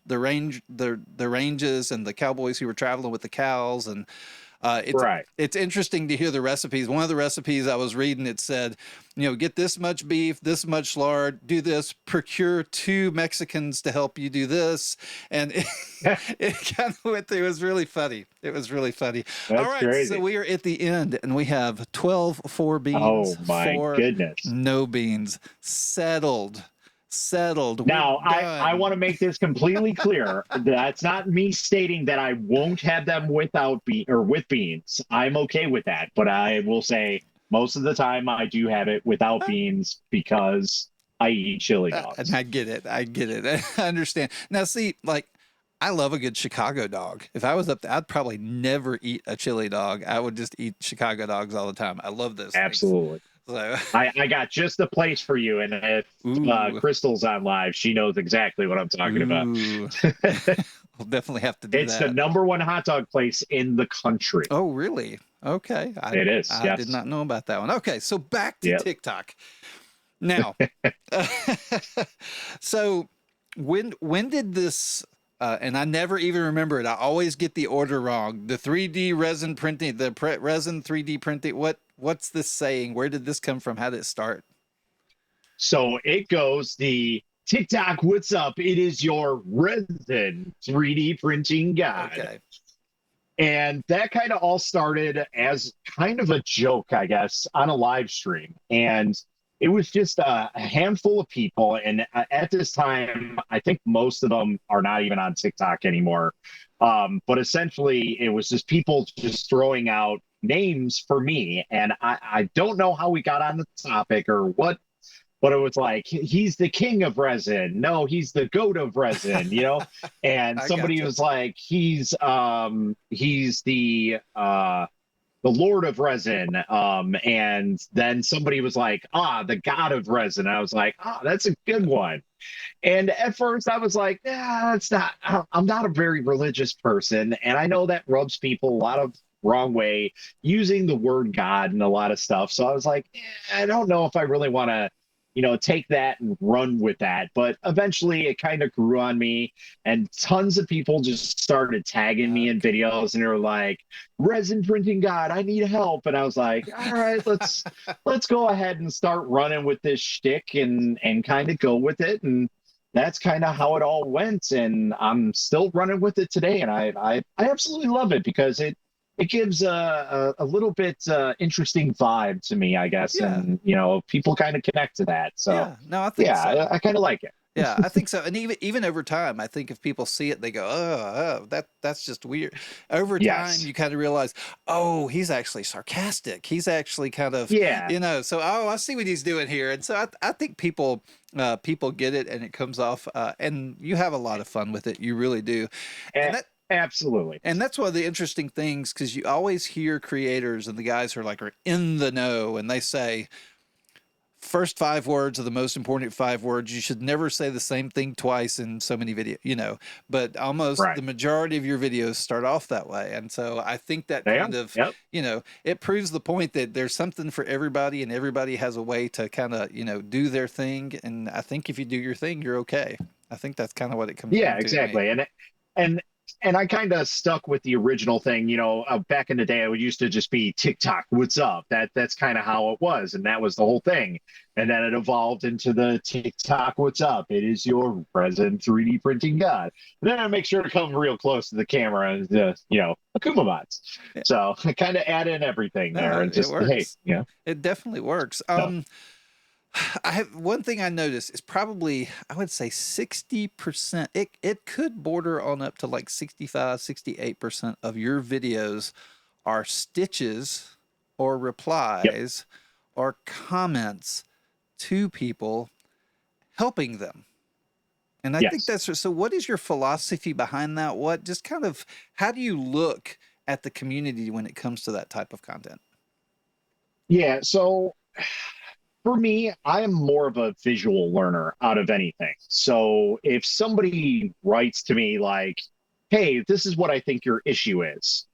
the ranges and the cowboys who were traveling with the cows, and Right. it's interesting to hear the recipes. One of the recipes I was reading, it said, get this much beef, this much lard, do this, procure 2 Mexicans to help you do this. And it kind of went through. It was really funny. It was really funny. All That's right. So crazy. we are at the end, and we have 12 for beans, Oh my 4 goodness. no beans. Settled. Settled. We're Now, I done. want to make this completely clear. That's not me stating that I won't have them without or with beans. I'm okay with that, but I will say most of the time I do have it without beans because I eat chili And dogs. I get it. I get it. I understand. Now, see, like, I love a good Chicago dog. If I was up there, I'd probably never eat a chili dog. I would just eat Chicago dogs all the time. I love those things. Absolutely. So, I got just the place for you, and if ooh, Crystal's on live, she knows exactly what I'm talking about. ooh, we'll definitely have to do It's the that. #1 hot dog place in the country. Oh, really? Okay. It is, I did yes. not know about that one. Okay, so back to Yep. TikTok. Now, so when did this and I never even remember it. I always get the order wrong. The 3D resin printing, resin 3D printing. What's this saying? Where did this come from? How did it start? So it goes the TikTok, what's up? It is your Resin 3D printing guide. Okay. And that kind of all started as kind of a joke, I guess, on a live stream. And it was just a handful of people. And at this time, I think most of them are not even on TikTok anymore. But essentially, it was just people just throwing out names for me. And I don't know how we got on the topic or what, but it was like, he's the king of resin. No, he's the goat of resin, you know? And I somebody gotcha. was like, he's the Lord of Resin. And then somebody was like, the God of Resin. I was like, that's a good one. And at first I was like, that's not, I'm not a very religious person. And I know that rubs people a lot of wrong way using the word God and a lot of stuff. So I was like, I don't know if I really want to, take that and run with that. But eventually it kind of grew on me, and tons of people just started tagging me in Okay. videos, and they were like, resin printing God, I need help. And I was like, all right, let's go ahead and start running with this shtick and kind of go with it. And that's kind of how it all went. And I'm still running with it today. And I absolutely love it because it gives a little bit interesting vibe to me, I guess. Yeah. And, people kind of connect to that. So, Yeah. No, I think yeah, so. I kind of like it. Yeah, I think so. And even over time, I think if people see it, they go, that's just weird. Over time, Yes. you kind of realize, oh, he's actually sarcastic. He's actually kind of, Yeah. so, oh, I see what he's doing here. And so I think people get it, and it comes off, and you have a lot of fun with it. You really do. And A- that, absolutely. and that's one of the interesting things, because you always hear creators and the guys who are in the know, and they say, first 5 words are the most important 5 words. You should never say the same thing twice in so many videos, but almost Right. the majority of your videos start off that way. And so I think that Yeah. kind of, Yep. it proves the point that there's something for everybody, and everybody has a way to kind of, do their thing. And I think if you do your thing, you're okay. I think that's kind of what it comes Yeah, down to me. exactly. And and I kind of stuck with the original thing. Back in the day, I would used to just be TikTok, what's up? That's kind of how it was, and that was the whole thing. And then it evolved into the TikTok, what's up? It is your present 3D printing god. And then I make sure to come real close to the camera and Akumamods. Yeah, So I kind of add in everything there, no, and it just hey, works. It definitely works. so I have one thing I noticed is probably, I would say 60%. It could border on up to like 65, 68% of your videos are stitches or yep, replies or comments to people helping them. And I think yes. that's so. What is your philosophy behind that? What just kind of, how do you look at the community when it comes to that type of content? Yeah, so for me, I am more of a visual learner out of anything. So if somebody writes to me like, hey, this is what I think your issue is,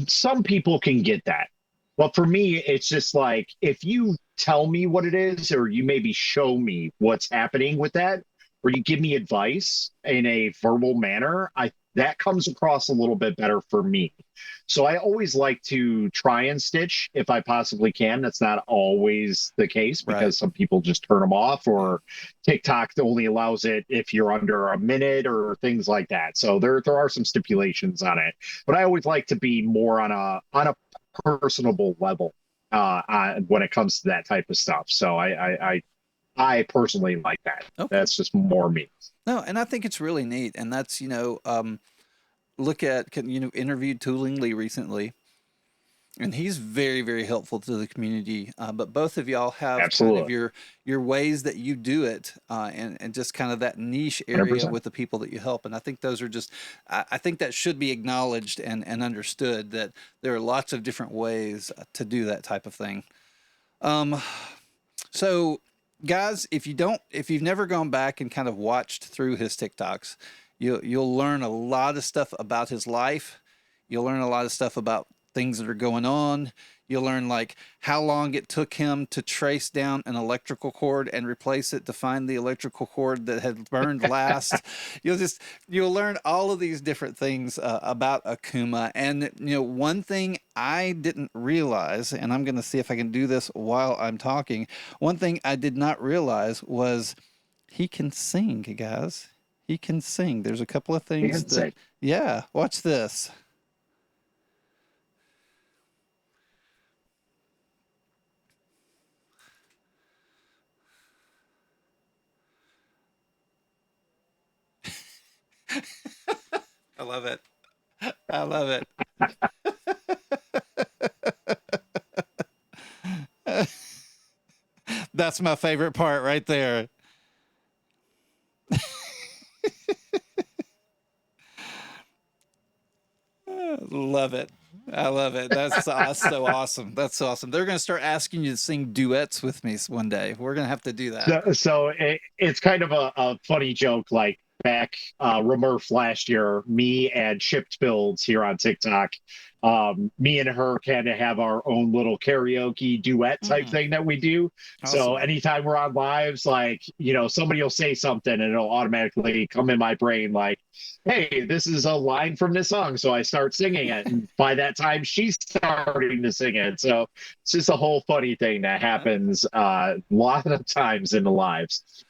some people can get that. But for me, it's just like, if you tell me what it is, or you maybe show me what's happening with that, or you give me advice in a verbal manner, that comes across a little bit better for me. So I always like to try and stitch if I possibly can. That's not always the case Right. because some people just turn them off, Yeah. or TikTok only allows it if you're under a minute or things like that. So there are some stipulations on it. But I always like to be more on a personable level when it comes to that type of stuff. So I personally like that. Okay. That's just more me. No, and I think it's really neat. And that's, look at, interviewed Tooling Lee recently. and he's very, very helpful to the community. But both of y'all have kind of Absolutely. your ways that you do it, and just kind of that niche area 100%. with the people that you help. And I think those are just, I think that should be acknowledged and understood, that there are lots of different ways to do that type of thing. Um, so guys, if you've never gone back and kind of watched through his TikToks, you'll learn a lot of stuff about his life. You'll learn a lot of stuff about things that are going on. You'll learn like how long it took him to trace down an electrical cord and replace it to find the electrical cord that had burned last. You'll learn all of these different things about Akuma. And one thing I didn't realize, and I'm going to see if I can do this while I'm talking. One thing I did not realize was he can sing, guys. He can sing. There's a couple of things that, Insane. yeah, watch this. I love it. I love it. That's my favorite part right there. Love it. I love it. That's so awesome. That's so awesome. They're going to start asking you to sing duets with me one day. We're going to have to do that. It's kind of a funny joke. Like back Remurf last year, me and Shipped Builds here on TikTok, me and her kind of have our own little karaoke duet type Mm, thing that we do. So awesome. anytime we're on lives, like, somebody will say something and it'll automatically come in my brain like, hey, this is a line from this song. So I start singing it. And by that time, she's starting to sing it. So it's just a whole funny thing that happens a lot of times in the lives.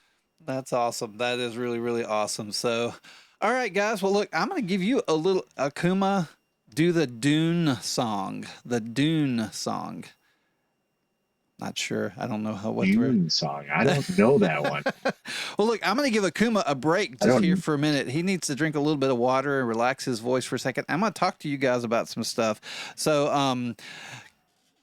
That's awesome. That is really, really awesome. So, all right, guys. Well, look, I'm going to give you a little Akuma. Do the Dune song. The Dune song. Not sure. I don't know what we're. Dune song. I don't know that one. Well, look, I'm going to give Akuma a break I just here don't. for a minute. He needs to drink a little bit of water and relax his voice for a second. I'm going to talk to you guys about some stuff. So,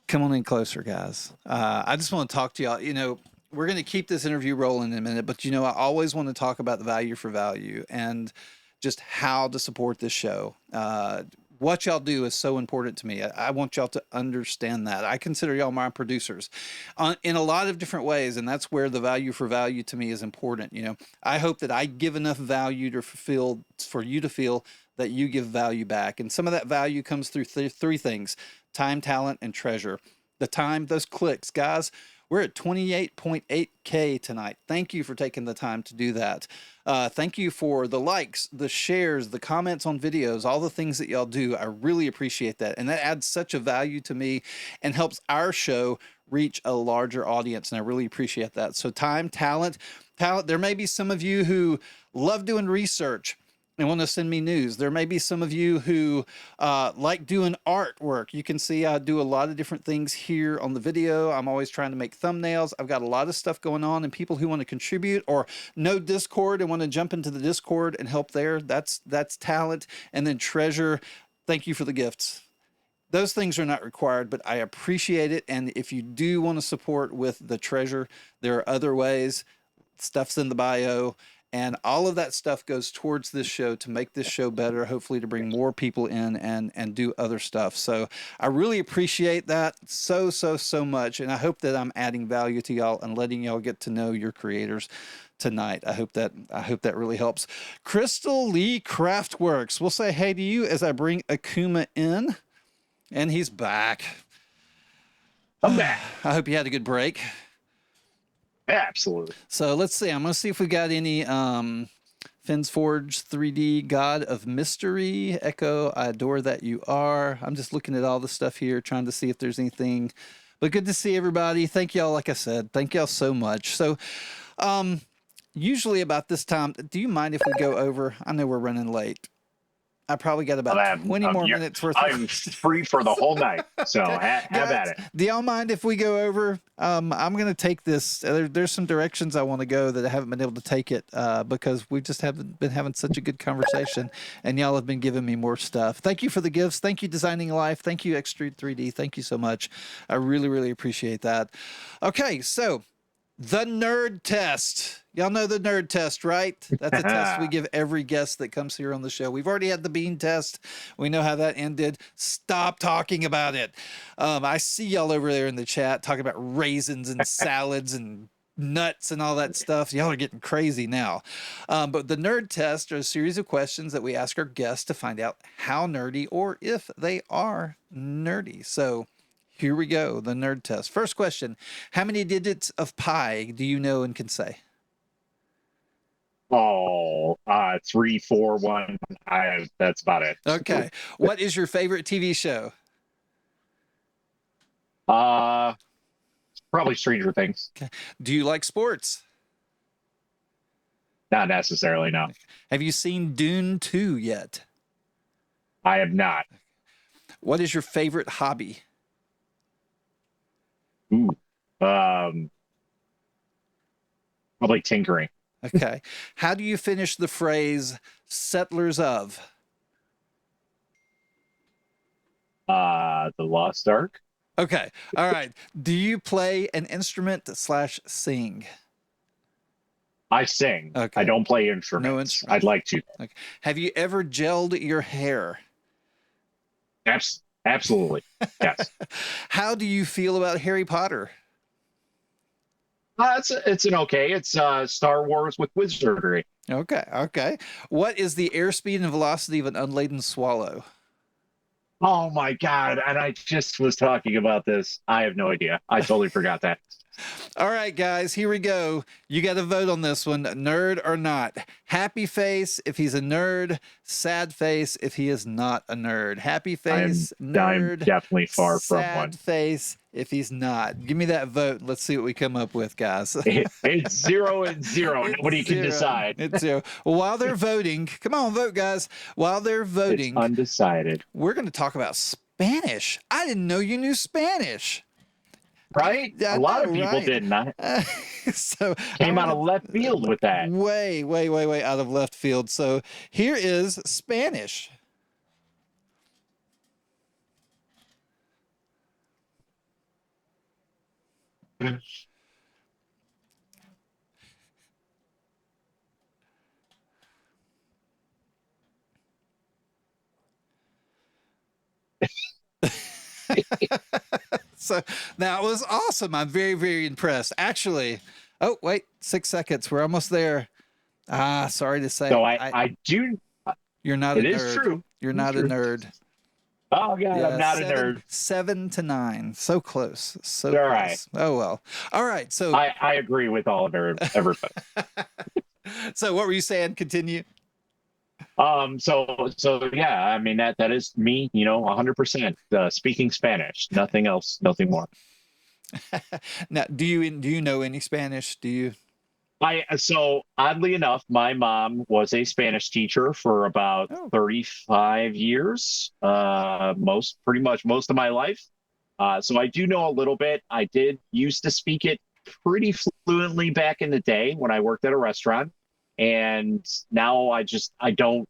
come on in closer, guys. I just want to talk to y'all. We're going to keep this interview rolling in a minute, but I always want to talk about the value for value and just how to support this show. What y'all do is so important to me. I want y'all to understand that. I consider y'all my producers in a lot of different ways, and that's where the value for value to me is important. I hope that I give enough value to fulfill for you to feel that you give value back, and some of that value comes through three things: time, talent, and treasure. The time, those clicks, guys. We're at 28.8K tonight. Thank you for taking the time to do that. Thank you for the likes, the shares, the comments on videos, all the things that y'all do. I really appreciate that. And that adds such a value to me and helps our show reach a larger audience. And I really appreciate that. So time, talent. There may be some of you who love doing research and want to send me news. There may be some of you who like doing artwork. You can see I do a lot of different things here on the video. I'm always trying to make thumbnails. I've got a lot of stuff going on, and people who want to contribute or know Discord and want to jump into the Discord and help there. That's talent. And then treasure. Thank you for the gifts. Those things are not required, but I appreciate it. And if you do want to support with the treasure, there are other ways. Stuff's in the bio. And all of that stuff goes towards this show to make this show better, hopefully to bring more people in and do other stuff. So I really appreciate that so, so, so much. And I hope that I'm adding value to y'all and letting y'all get to know your creators tonight. I hope that really helps. Crystal Lee Craftworks. We'll say hey to you as I bring Akuma in. And he's back. I'm back. I hope you had a good break. Absolutely. So let's see. I'm going to see if we got any Finn's Forge 3D God of Mystery. Echo, I adore that you are. I'm just looking at all the stuff here, trying to see if there's anything. But good to see everybody. Thank y'all, like I said. Thank y'all so much. So usually about this time, do you mind if we go over? I know we're running late. I probably got I'll about have, 20 more minutes worth of I'm questions. free for the whole night. So have Guys, at it. do y'all mind if we go over? I'm going to take this. There's some directions I want to go that I haven't been able to take it because we just haven't been having such a good conversation, and y'all have been giving me more stuff. Thank you for the gifts. Thank you, Designing Life. Thank you, Extrude 3D. Thank you so much. I really, really appreciate that. Okay, so the nerd test. Y'all know the nerd test, right? That's a test we give every guest that comes here on the show. We've already had the bean test. We know how that ended. Stop talking about it. I see y'all over there in the chat talking about raisins and salads and nuts and all that stuff. Y'all are getting crazy now. But the nerd test are a series of questions that we ask our guests to find out how nerdy or if they are nerdy. So here we go, the nerd test. First question, how many digits of pi do you know and can say? Oh, 3, 4, 1. That's about it. Okay. What is your favorite TV show? Probably Stranger Things. Okay. Do you like sports? Not necessarily, no. Have you seen Dune 2 yet? I have not. What is your favorite hobby? Ooh. Probably tinkering. Okay. How do you finish the phrase settlers of? The Lost Ark. Okay. All right. Do you play an instrument slash sing? I sing. Okay. I don't play instruments. No instruments. I'd like to. Okay. Have you ever gelled your hair? Absolutely. Yes. How do you feel about Harry Potter? It's an okay. It's Star Wars with wizardry. Okay. Okay. What is the airspeed and velocity of an unladen swallow? Oh my God. And I just was talking about this. I have no idea. I totally forgot that. All right, guys, here we go. You got to vote on this one, nerd or not. Happy face if he's a nerd, sad face if he is not a nerd. Happy face, nerd. I'm definitely far from one. Sad face if he's not. Give me that vote. Let's see what we come up with, guys. It's 0 and 0. Nobody can decide. It's 0. Well, while they're voting, come on, vote, guys. While they're voting, it's undecided. We're going to talk about Spanish. I didn't know you knew Spanish. Right? A lot of people didn't. So came out of left field with that. Way out of left field. So here is Spanish. So that was awesome. I'm very, very impressed. Actually, oh, wait, 6 seconds. We're almost there. Sorry to say. So I do. You're not a nerd. It is true. You're not a nerd. Oh, God, yeah, I'm not a nerd. 7 to 9. So close. So all close. Right. Oh, well. All right. So I agree with all of everybody. So what were you saying? Continue. So yeah, I mean that is me, 100% speaking Spanish, nothing else, nothing more. Now, do you know any Spanish? Do you? So oddly enough, my mom was a Spanish teacher for about 35 years, pretty much most of my life. So I do know a little bit. I did used to speak it pretty fluently back in the day when I worked at a restaurant. And now I don't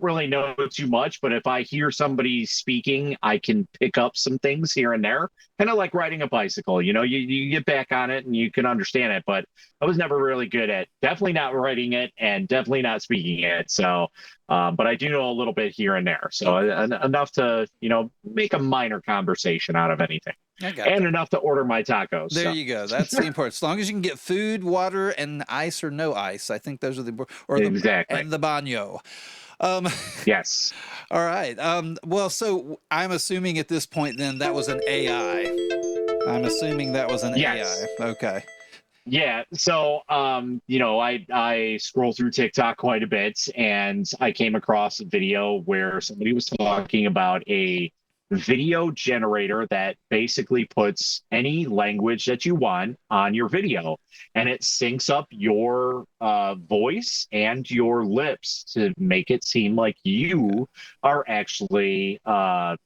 really know too much, but if I hear somebody speaking, I can pick up some things here and there, kind of like riding a bicycle. You get back on it and you can understand it, but I was never really good at definitely not writing it and definitely not speaking it. So, but I do know a little bit here and there. So enough to, make a minor conversation out of anything. And enough to order my tacos. There you go. That's the important. As long as you can get food, water, and ice or no ice, I think those are exactly. And the baño. Yes. All right. Well, so I'm assuming at this point then that was an AI. I'm assuming that was an AI. Okay. Yeah. So, I scroll through TikTok quite a bit, and I came across a video where somebody was talking about a video generator that basically puts any language that you want on your video, and it syncs up your voice and your lips to make it seem like Okay. you are actually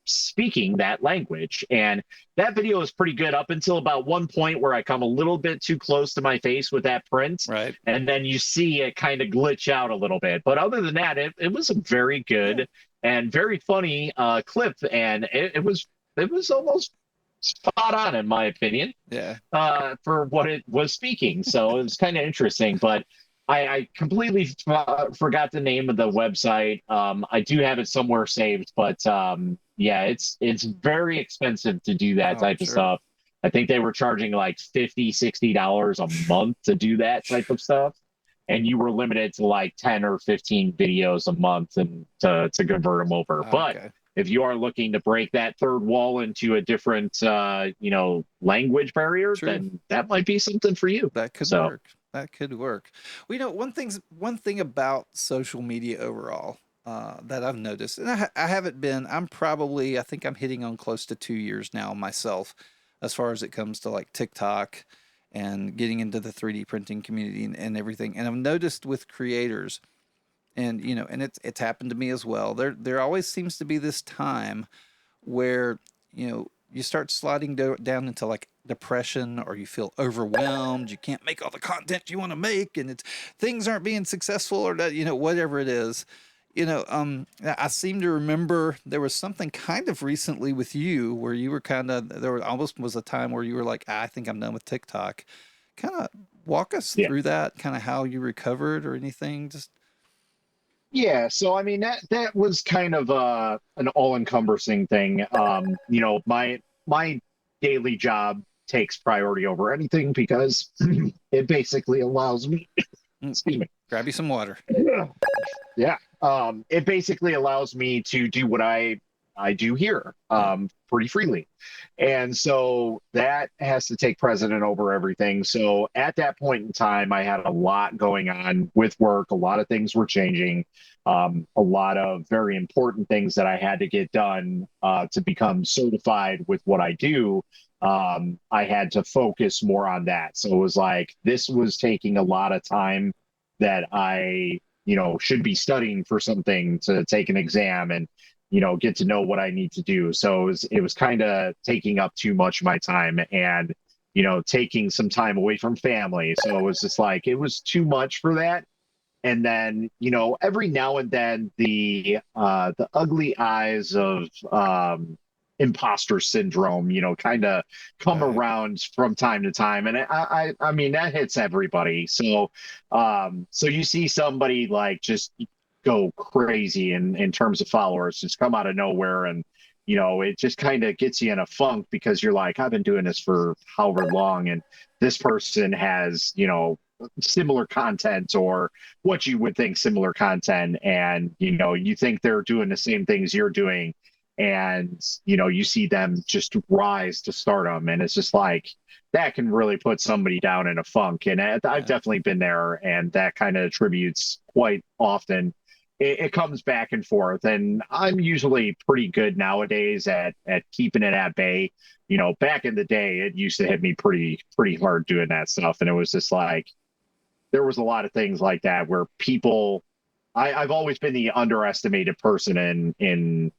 speaking that language. And that video is pretty good up until about one point where I come a little bit too close to my face with that print, Right. and then you see it kind of glitch out a little bit. But other than that, it was a very Yeah. good and very funny clip, and it was almost spot on in my opinion Yeah. for what it was speaking. So it was kind of interesting, but I completely forgot the name of the website. I do have it somewhere saved, but yeah, it's very expensive to do that Oh, I'm type of sure. stuff. I think they were charging like $50, $60 a month to do that type of stuff. And you were limited to like 10 or 15 videos a month and to convert them over. But Okay. if you are looking to break that third wall into a different language barrier, True. then that might be something for you. That could So work. That could work. Well, one thing about social media overall that I've noticed, and I haven't been. I think I'm hitting on close to 2 years now myself, as far as it comes to like TikTok and getting into the 3D printing community and everything. And I've noticed with creators, and and it's happened to me as well. There always seems to be this time where you start sliding down into like depression, or you feel overwhelmed, you can't make all the content you want to make, and it's things aren't being successful, or that whatever it is. I seem to remember there was something kind of recently with you where you were kind of almost was a time where you were like, I think I'm done with TikTok. Kind of walk us yeah. through that, kind of how you recovered or anything. Just Yeah, so I mean that was kind of an all-encompassing thing. My daily job takes priority over anything because it basically allows me, mm, excuse me. grab you some water. Yeah. It basically allows me to do what I do here Yeah. pretty freely. And so that has to take precedent over everything. So at that point in time, I had a lot going on with work. A lot of things were changing. A lot of very important things that I had to get done to become certified with what I do. I had to focus more on that. So it was like this was taking a lot of time that I should be studying for something to take an exam and, get to know what I need to do. So it was kind of taking up too much of my time and, taking some time away from family. So it was just like, it was too much for that. And then, every now and then the ugly eyes of imposter syndrome, kind of come Right. around from time to time. And I mean, that hits everybody. So you see somebody like just go crazy in terms of followers, just come out of nowhere. And, it just kind of gets you in a funk because you're like, I've been doing this for however long. And this person has, similar content or what you would think similar content, and you think they're doing the same things you're doing, and you see them just rise to stardom, and it's just like that can really put somebody down in a funk. And I've Yeah. definitely been there, and that kind of attributes quite often. It comes back and forth, and I'm usually pretty good nowadays at keeping it at bay. Back in the day, it used to hit me pretty hard doing that stuff, and it was just like there was a lot of things like that where people I've always been the underestimated person in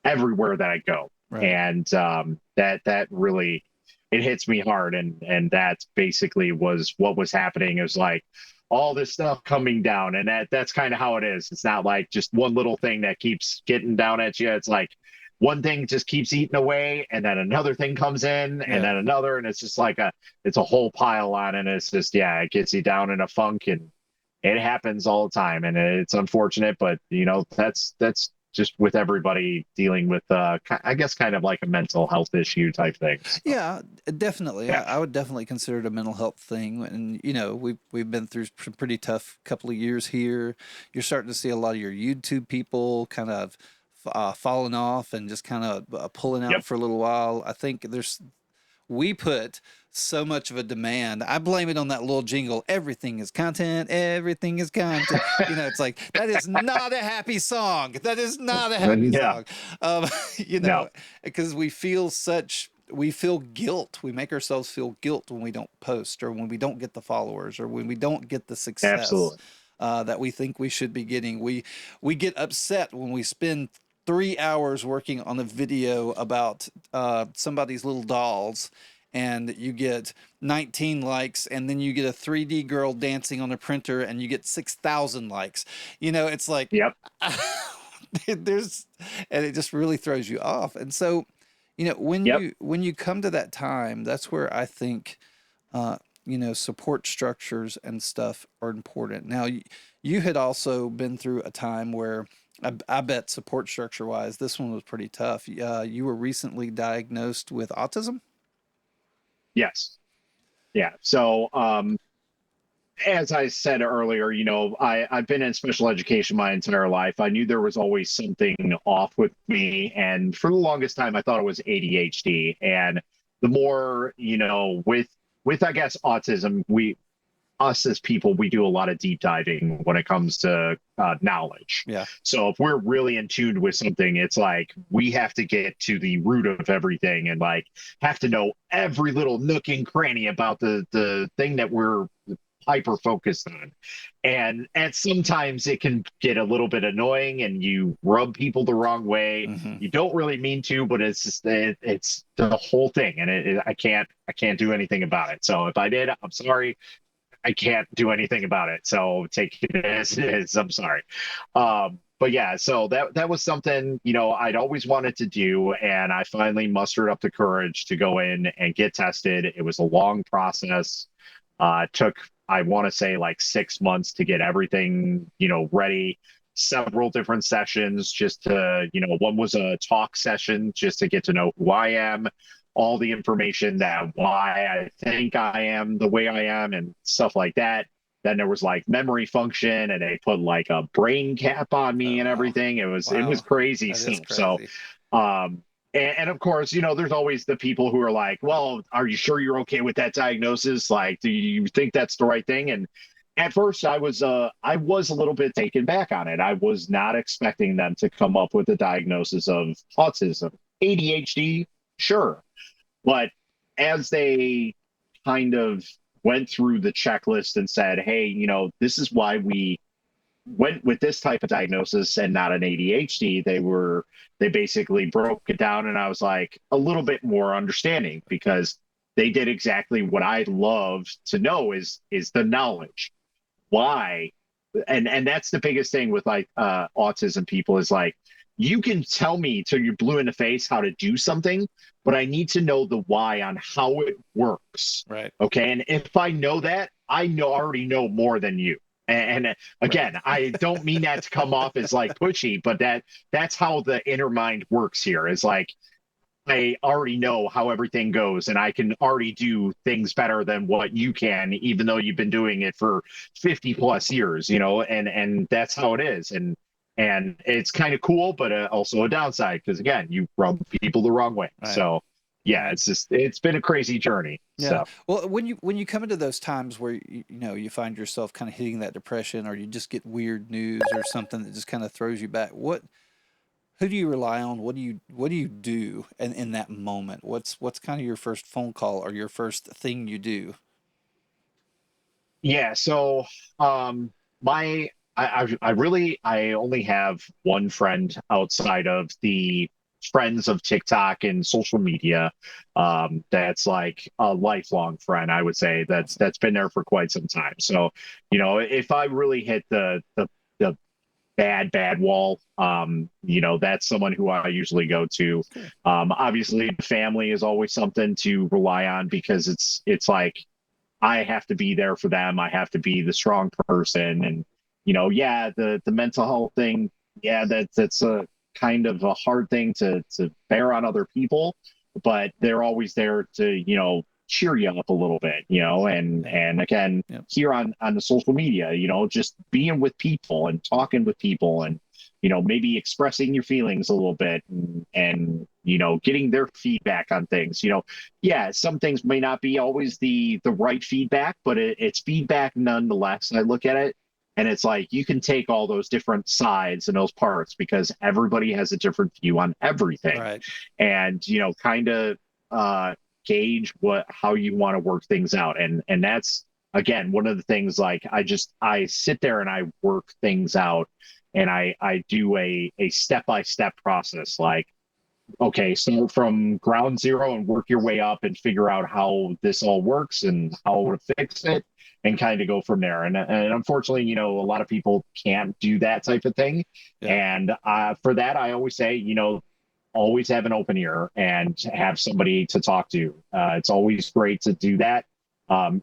everywhere that I go. Right. And that really it hits me hard, and that basically was what was happening. It was like all this stuff coming down, and that's kind of how it is. It's not like just one little thing that keeps getting down at you. It's like one thing just keeps eating away, and then another thing comes in, and Yeah. then another, and it's just like it's a whole pile on, and it's just yeah, it gets you down in a funk, and it happens all the time, and it's unfortunate, but that's just with everybody dealing with I guess kind of like a mental health issue type thing. So, Yeah, definitely. yeah. I would definitely consider it a mental health thing, and we've been through some pretty tough couple of years here. You're starting to see a lot of your YouTube people kind of falling off and just kind of pulling out Yep. for a little while. I think there's we put so much of a demand. I blame it on that little jingle. Everything is content. Everything is content. It's like, that is not a happy song. That is not a happy Yeah. song. No. Because we feel guilt. We make ourselves feel guilt when we don't post, or when we don't get the followers, or when we don't get the success Absolutely. that we think we should be getting. We get upset when we spend 3 hours working on a video about somebody's little dolls, and you get 19 likes, and then you get a 3D girl dancing on a printer and you get 6,000 likes. It's like, Yep. there's, and it just really throws you off. And so, when Yep. you come to that time, that's where I think support structures and stuff are important. Now, you had also been through a time where I bet support structure wise, this one was pretty tough. You were recently diagnosed with autism. Yes. Yeah. So, as I said earlier, I've been in special education my entire life. I knew there was always something off with me. And for the longest time, I thought it was ADHD. And the more, with, I guess, autism, us as people, we do a lot of deep diving when it comes to knowledge. Yeah. So if we're really in tune with something, it's like we have to get to the root of everything, and like have to know every little nook and cranny about the thing that we're hyper focused on. And sometimes it can get a little bit annoying, and you rub people the wrong way. Mm-hmm. You don't really mean to, but it's just it's the whole thing, and I can't do anything about it. So if I did, I'm sorry. I can't do anything about it. So take it as it is. I'm sorry. But yeah, so that was something, I'd always wanted to do. And I finally mustered up the courage to go in and get tested. It was a long process. Took, I want to say, like 6 months to get everything, ready. Several different sessions just to, one was a talk session just to get to know who I am, all the information that why I think I am the way I am and stuff like that. Then there was like memory function, and they put like a brain cap on me and Oh, everything. It was wow. crazy That is stuff. So crazy. and of course, there's always the people who are like, well, are you sure you're okay with that diagnosis? Like, do you think that's the right thing? And at first I was a little bit taken back on it. I was not expecting them to come up with a diagnosis of autism. ADHD, sure. But as they kind of went through the checklist and said, hey, this is why we went with this type of diagnosis and not an ADHD, they basically broke it down, and I was like a little bit more understanding, because they did exactly what I love to know is the knowledge. Why? And that's the biggest thing with like autism people is like, you can tell me till you're blue in the face how to do something, but I need to know the why on how it works. Right. Okay. And if I know that, already know more than you. And again, Right. I don't mean that to come off as like pushy, but that's how the inner mind works here. Is like, I already know how everything goes, and I can already do things better than what you can, even though you've been doing it for 50 plus years, and that's how it is. And it's kind of cool, but also a downside, because again, you rub people the wrong way. Right. So yeah, Right. it's been a crazy journey. Yeah. So Well, when you come into those times where you find yourself kind of hitting that depression, or you just get weird news or something that just kind of throws you back, who do you rely on? What do you do in that moment? What's kind of your first phone call or your first thing you do? yeah, so my I only have one friend outside of the friends of TikTok and social media. That's like a lifelong friend, I would say, Awesome. that's been there for quite some time. So, if I really hit the bad wall, that's someone who I usually go to. Cool. Obviously, family is always something to rely on, because it's like I have to be there for them. I have to be the strong person. And, yeah, the mental health thing, yeah, that's a kind of a hard thing to bear on other people, but they're always there to, cheer you up a little bit, Yeah. and again, Yep. here on the social media, just being with people and talking with people, and maybe expressing your feelings a little bit and getting their feedback on things. Yeah, some things may not be always the right feedback, but it's feedback nonetheless. I look at it and it's like you can take all those different sides and those parts because everybody has a different view on everything. Right. And, kind of gauge how you want to work things out. And that's again one of the things like I sit there and I work things out and I do a step-by-step process like, okay, start from ground zero and work your way up and figure out how this all works and how to fix it and kind of go from there. And unfortunately, a lot of people can't do that type of thing. Yeah. And for that, I always say, always have an open ear and have somebody to talk to. It's always great to do that.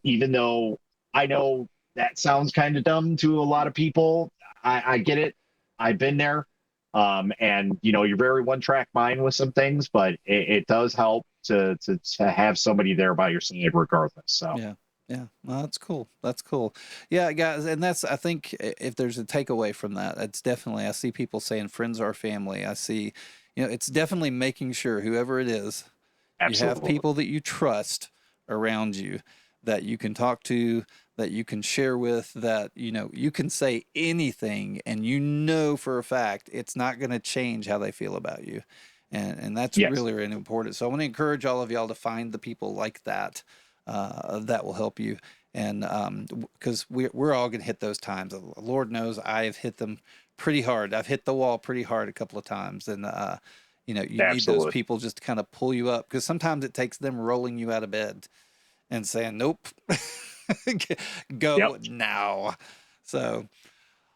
Even though I know that sounds kind of dumb to a lot of people. I get it. I've been there. And you're very one-track mind with some things, but it does help to have somebody there by your side regardless. So yeah. Yeah, well, that's cool. That's cool. Yeah, guys, and that's, I think if there's a takeaway from that, it's definitely, I see people saying friends are family. I see, it's definitely making sure whoever it is, you have absolutely. people that you trust around you, that you can talk to, that you can share with, that, you can say anything and for a fact it's not going to change how they feel about you. And that's Yes, really, really important. So I want to encourage all of y'all to find the people like that, that will help you. And because we're all going to hit those times. Lord knows I've hit them pretty hard. I've hit the wall pretty hard a couple of times. And, you need those absolutely. people just to kind of pull you up, because sometimes it takes them rolling you out of bed and saying, nope, Yep, go now. So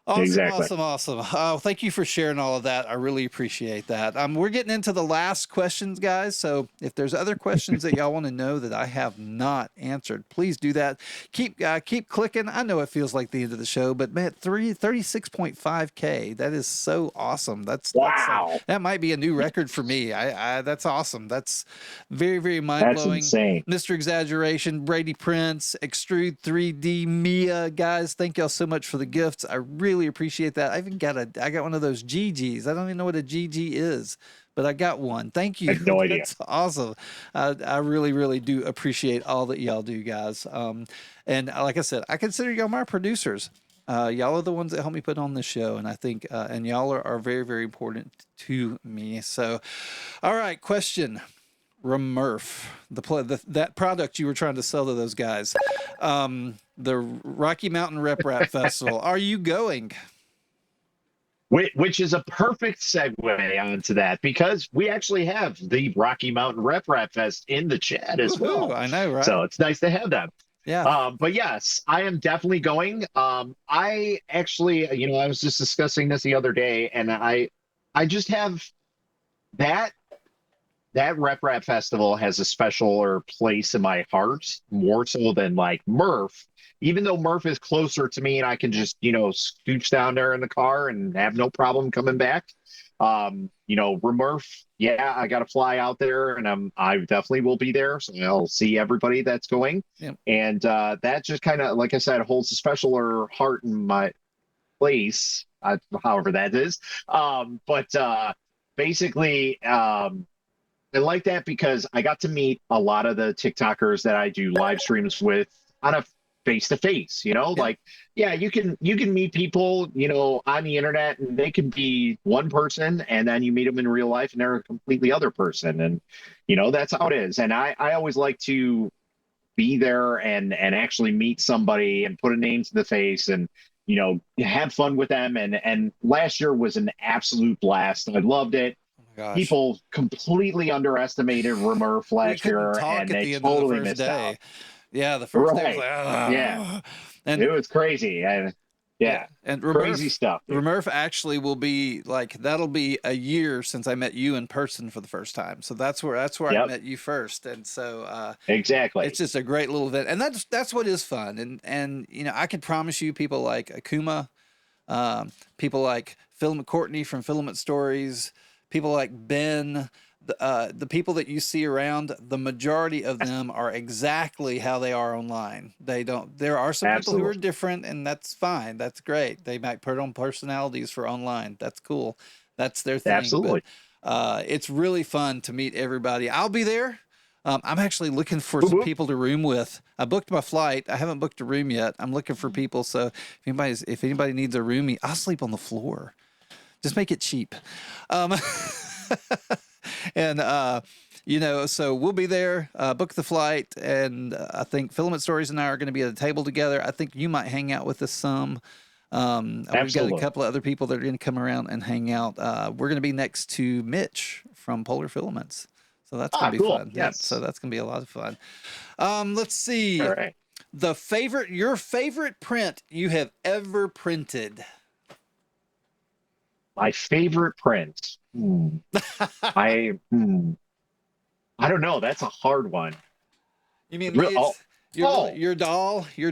awesome, exactly. awesome, awesome. Oh, thank you for sharing all of that. I really appreciate that. We're getting into the last questions, guys. So if there's other questions that y'all want to know that I have not answered, please do that. Keep clicking. I know it feels like the end of the show, but man, 36.5K. That is so awesome. That's like, Wow, that might be a new record for me. That's awesome. That's very, very mind that's blowing. insane. Mr. Exaggeration, Brady Prince, Extrude 3D, Mia, guys, thank y'all so much for the gifts. I really appreciate that. I got one of those GGs. I don't even know what a GG is, but I got one. Thank I you. have no idea. That's awesome. I really, really do appreciate all that y'all do, guys. And like I said, I consider y'all my producers. Y'all are the ones that help me put on this show, and I think, and y'all are very, very important to me. So, all right, question. Remurf, that product you were trying to sell to those guys, the Rocky Mountain Rep Rap Festival. Are you going? Which is a perfect segue onto that because we actually have the Rocky Mountain Rep Rap Fest in the chat as Woohoo! well. I know, right? So it's nice to have them. Yeah. But yes, I am definitely going. I actually, I was just discussing this the other day, and I just have that Rep Rap Festival has a specialer place in my heart, more so than like Murph. Even though Murph is closer to me and I can just, scooch down there in the car and have no problem coming back. Remurf, yeah, I got to fly out there and I definitely will be there. So I'll see everybody that's going. Yep. And that just kind of, like I said, holds a specialer heart in my place, however that is. But basically, I like that because I got to meet a lot of the TikTokers that I do live streams with on a face to face, Yeah. like, yeah, you can meet people, on the internet and they can be one person and then you meet them in real life and they're a completely other person. And, that's how it is. And I always like to be there and actually meet somebody and put a name to the face and, have fun with them. And last year was an absolute blast. I loved it. Oh my gosh. People completely underestimated Remurf We last couldn't year talk and at they the end of the totally first missed out. day. Yeah, the first day was Right. like, Yeah. ah. And It was crazy. And yeah, yeah, and crazy stuff, dude. Remurf actually will be like, that'll be a year since I met you in person for the first time. So that's where I Yep, met you first. And so it's exactly. just a great little event, and that's what is fun. And I can promise you, people like Akuma, people like Phil McCourtney from Filament Stories, people like Ben, the people that you see around, the majority of them are exactly how they are online. They don't. There are some people who are Absolutely. different, and that's fine. That's great. They might put on personalities for online. That's cool. That's their thing. But Absolutely. it's really fun to meet everybody. I'll be there. I'm actually looking for Whoop, some whoop. people to room with. I booked my flight. I haven't booked a room yet. I'm looking for people. So if anybody needs a roomie, I'll sleep on the floor. Just make it cheap. Um, and so we'll be there, book the flight, and I think Filament Stories and I are going to be at a table together. I think you might hang out with us some. We've got a Absolutely. couple of other people that are going to come around and hang out. We're going to be next to Mitch from Polar Filaments. So that's going Ah, to be cool. fun. Yep. So Yes. that's going to be a lot of fun. Let's see. All right. Your favorite print you have ever printed. My favorite print. I I don't know. That's a hard one. You mean Oh, it's oh, your doll, your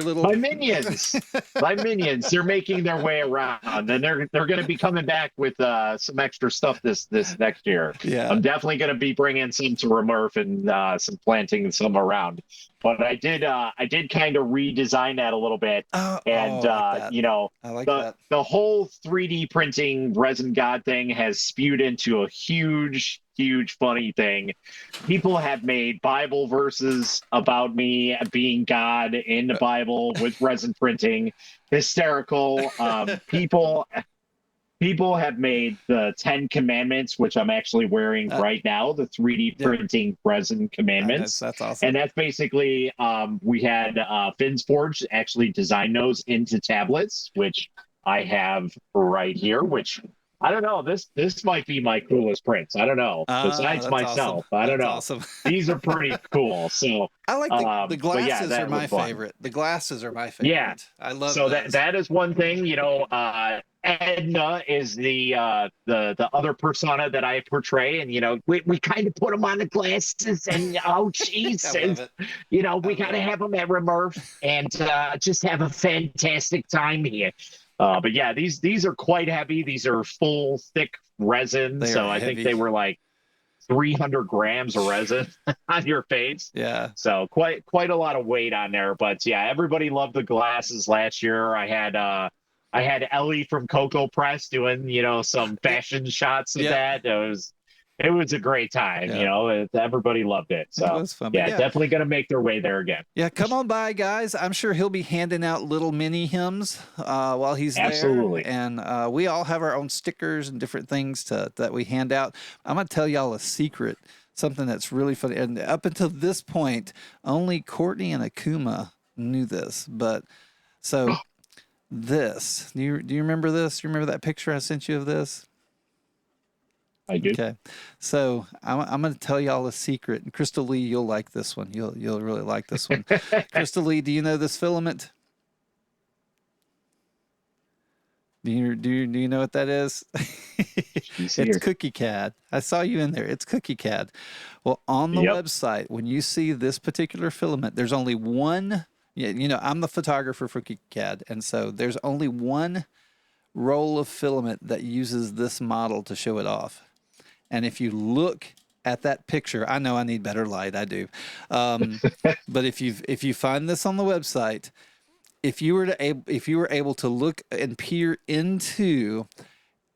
little. my minions. My minions. They're making their way around, and they're going to be coming back with some extra stuff this next year. Yeah. I'm definitely going to be bringing some to Remurf and some planting some around. But I did kind of redesign that a little bit, and I like that. I like that. the whole 3D printing resin god thing has spewed into a huge funny thing. People have made Bible verses about me being God in the Bible with resin printing. Hysterical. People have made the 10 Commandments, which I'm actually wearing right now, the 3D Yep. printing resin commandments. That's awesome. And that's basically, we had Finn's Forge actually design those into tablets, which I have right here, which I don't know. This might be my coolest prints. I don't know. Besides That's awesome. myself, I don't That's know. awesome. These are pretty cool. So I like the but yeah, glasses are that was my fun. favorite. The glasses are my Yeah. favorite. I love So those. that is one thing, Edna is the other persona that I portray, and we kind of put them on the glasses, and oh jeez, I love it. we gotta have them at Remurf and just have a fantastic time here. But yeah, these are quite heavy. These are full thick resin, They so are I think heavy. they were like 300 grams of resin on your face. Yeah. So quite a lot of weight on there. But yeah, everybody loved the glasses last year. I had Ellie from Coco Press doing, some fashion shots of that. It was a great time, everybody loved it. It So was fun. But yeah, definitely gonna make their way there again. yeah, come on by, guys. I'm sure he'll be handing out little mini hymns while he's Absolutely. there, and we all have our own stickers and different things that we hand out. I'm gonna tell y'all a secret, something that's really funny. And up until this point, only Courtney and Akuma knew this. But so this, do you remember this? You remember that picture I sent you of this? I do. Okay, so I'm going to tell y'all a secret. And Crystal Lee, you'll like this one. You'll really like this one. Crystal Lee, do you know this filament? Do you know what that is? It's Cookie CAD. I saw you in there. It's Cookie CAD. Well, on the website, when you see this particular filament, there's only one. I'm the photographer for Cookie CAD, and so there's only one roll of filament that uses this model to show it off. And if you look at that picture, I know I need better light. I do, but if you find this on the website, if you were able to look and peer into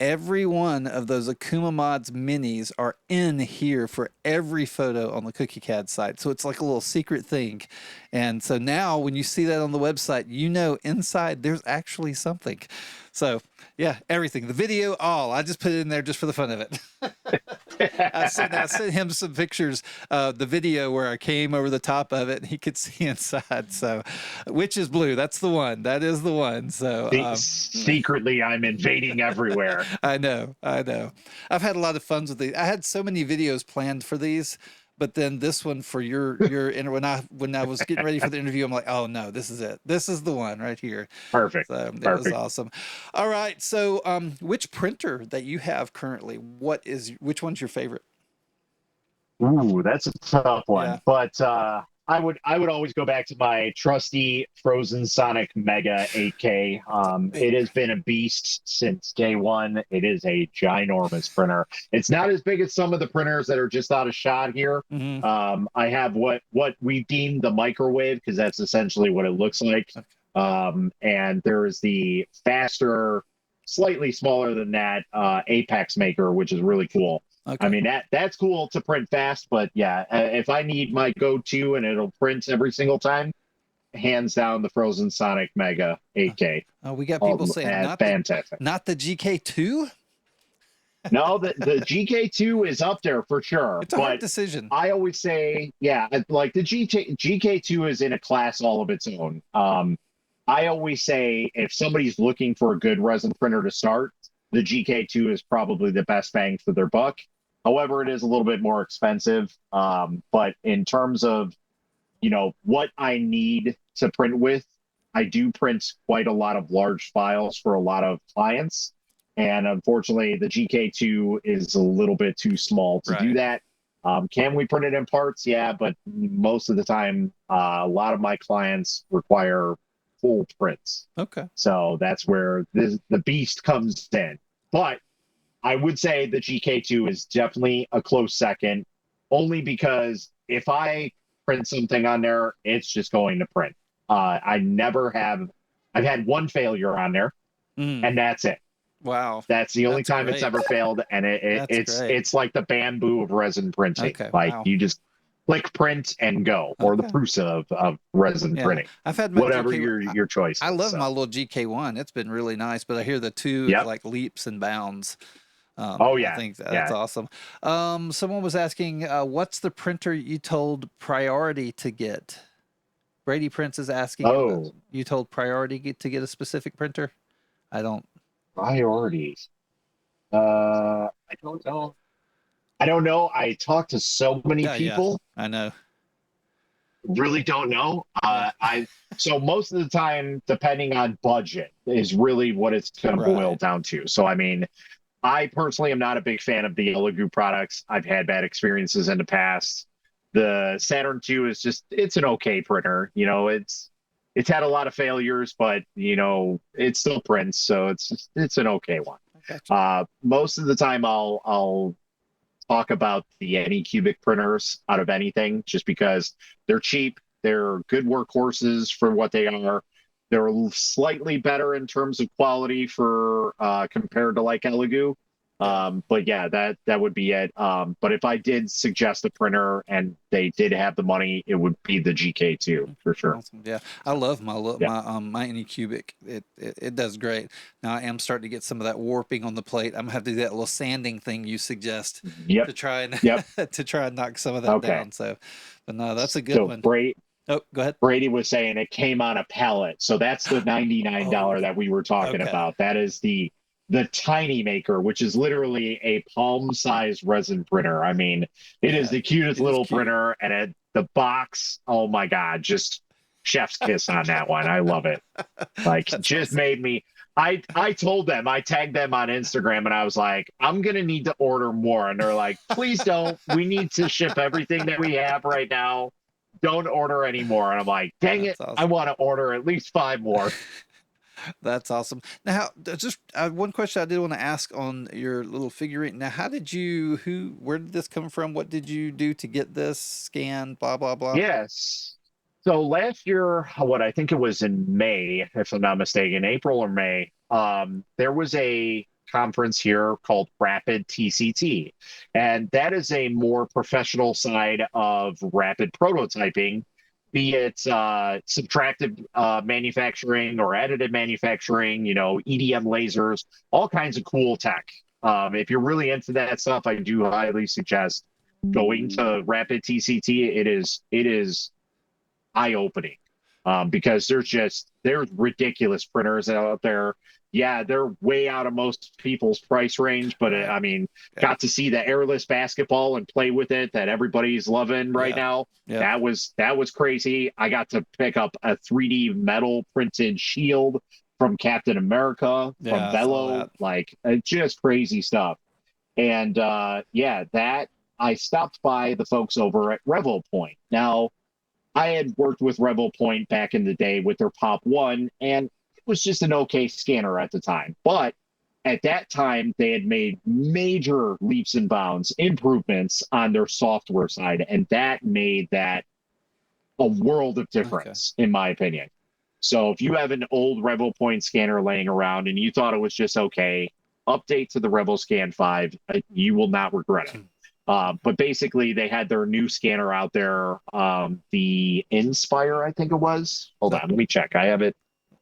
every one of those Akumamods minis are in here for every photo on the Cookie CAD site. So it's like a little secret thing. And so now when you see that on the website, inside there's actually something. So yeah, everything, the video, I just put it in there just for the fun of it. I sent him some pictures of the video where I came over the top of it and he could see inside. So which is blue? That's the one. That is the one. So secretly I'm invading everywhere. I know. I've had a lot of fun with these. I had so many videos planned for these, but then this one for your when I was getting ready for the interview, I'm like, oh no, this is it. This is the one right here. Perfect. So it was awesome. All right. So which printer that you have currently, which one's your favorite? Ooh, that's a tough one. Yeah. But I would always go back to my trusty Frozen Sonic Mega 8K. Big. It has been a beast since day one. It is a ginormous printer. It's not as big as some of the printers that are just out of shot here. Mm-hmm. I have what we deem the microwave, because that's essentially what it looks like. Okay. And there is the faster, slightly smaller than that Apex maker, which is really cool. I Okay. mean, that's cool to print fast, but yeah, if I need my go-to and it'll print every single time, hands down the Frozen Sonic Mega 8K. We got people saying Fantastic. not the GK2. No, the GK2 is up there for sure. It's a hard decision. I always say, yeah, like the GK2 is in a class all of its own. I always say if somebody's looking for a good resin printer to start, the GK2 is probably the best bang for their buck. However, it is a little bit more expensive. But in terms of, what I need to print with, I do print quite a lot of large files for a lot of clients. And unfortunately, the GK2 is a little bit too small to do that. Can we print it in parts? Yeah, but most of the time, a lot of my clients require full prints. Okay. So that's where the beast comes in. But I would say the GK2 is definitely a close second, only because if I print something on there, it's just going to print. I've had one failure on there, and that's it. Wow. That's the only time it's ever failed, and it's like the bamboo of resin printing. Okay, like you just click print and go, or the Prusa of resin printing. I've had my whatever GK, your choice. I love my little GK1. It's been really nice, but I hear the two like leaps and bounds. I think that's awesome. Someone was asking, what's the printer you told Priority to get? Brady Prince is asking, you told Priority to get a specific printer? I don't. Priorities. I don't know. I don't know. I talk to so many people. I know. Really don't know. So most of the time, depending on budget, is really what it's going to boil down to. So I mean, I personally am not a big fan of the Elegoo products. I've had bad experiences in the past. The Saturn II is it's an okay printer. It's had a lot of failures, but it still prints, so it's an okay one. Gotcha. Most of the time, I'll talk about the Anycubic printers out of anything, just because they're cheap, they're good workhorses for what they are. They're slightly better in terms of quality for compared to like Elegoo. But yeah, that would be it. But if I did suggest a printer and they did have the money, it would be the GK2 for sure. Awesome. Yeah, I love my Anycubic. It does great. Now I am starting to get some of that warping on the plate. I'm gonna have to do that little sanding thing you suggest to try and to try and knock some of that down. So, but no, that's a good one. Oh, go ahead. Brady was saying it came on a pallet, so that's the $99 that we were talking about. That is the Tiny Maker, which is literally a palm-sized resin printer. I mean, it is the cutest little printer, and the box, oh my God, just chef's kiss on that one. I love it. Like, just awesome. Made me. I told them, I tagged them on Instagram, and I was like, I'm gonna need to order more, and they're like, please don't. We need to ship everything that we have right now. Don't order anymore. And I'm like, dang it, awesome. I want to order at least 5 more. That's awesome. Now, just one question I did want to ask on your little figurine. Now, where did this come from? What did you do to get this scan? Blah, blah, blah. Yes. So last year, I think it was in May, if I'm not mistaken, April or May, there was a conference here called Rapid TCT. And that is a more professional side of rapid prototyping, be it subtractive manufacturing or additive manufacturing, EDM lasers, all kinds of cool tech. If you're really into that stuff, I do highly suggest going to Rapid TCT. It is eye-opening because there's ridiculous printers out there. Yeah, they're way out of most people's price range, but I mean, got to see the airless basketball and play with it that everybody's loving right now. That was crazy. I got to pick up a 3D metal printed shield from Captain America, from Bello, like just crazy stuff. And that I stopped by the folks over at Revel Point. Now, I had worked with Rebel Point back in the day with their Pop One, and it was just an okay scanner at the time. But at that time, they had made major leaps and bounds, improvements on their software side, and that made that a world of Okay. difference, in my opinion. So if you have an old Rebel Point scanner laying around and you thought it was just okay, update to the Rebel Scan 5. You will not regret it. But basically, they had their new scanner out there, the Inspire, I think it was. Hold on, let me check. I have it.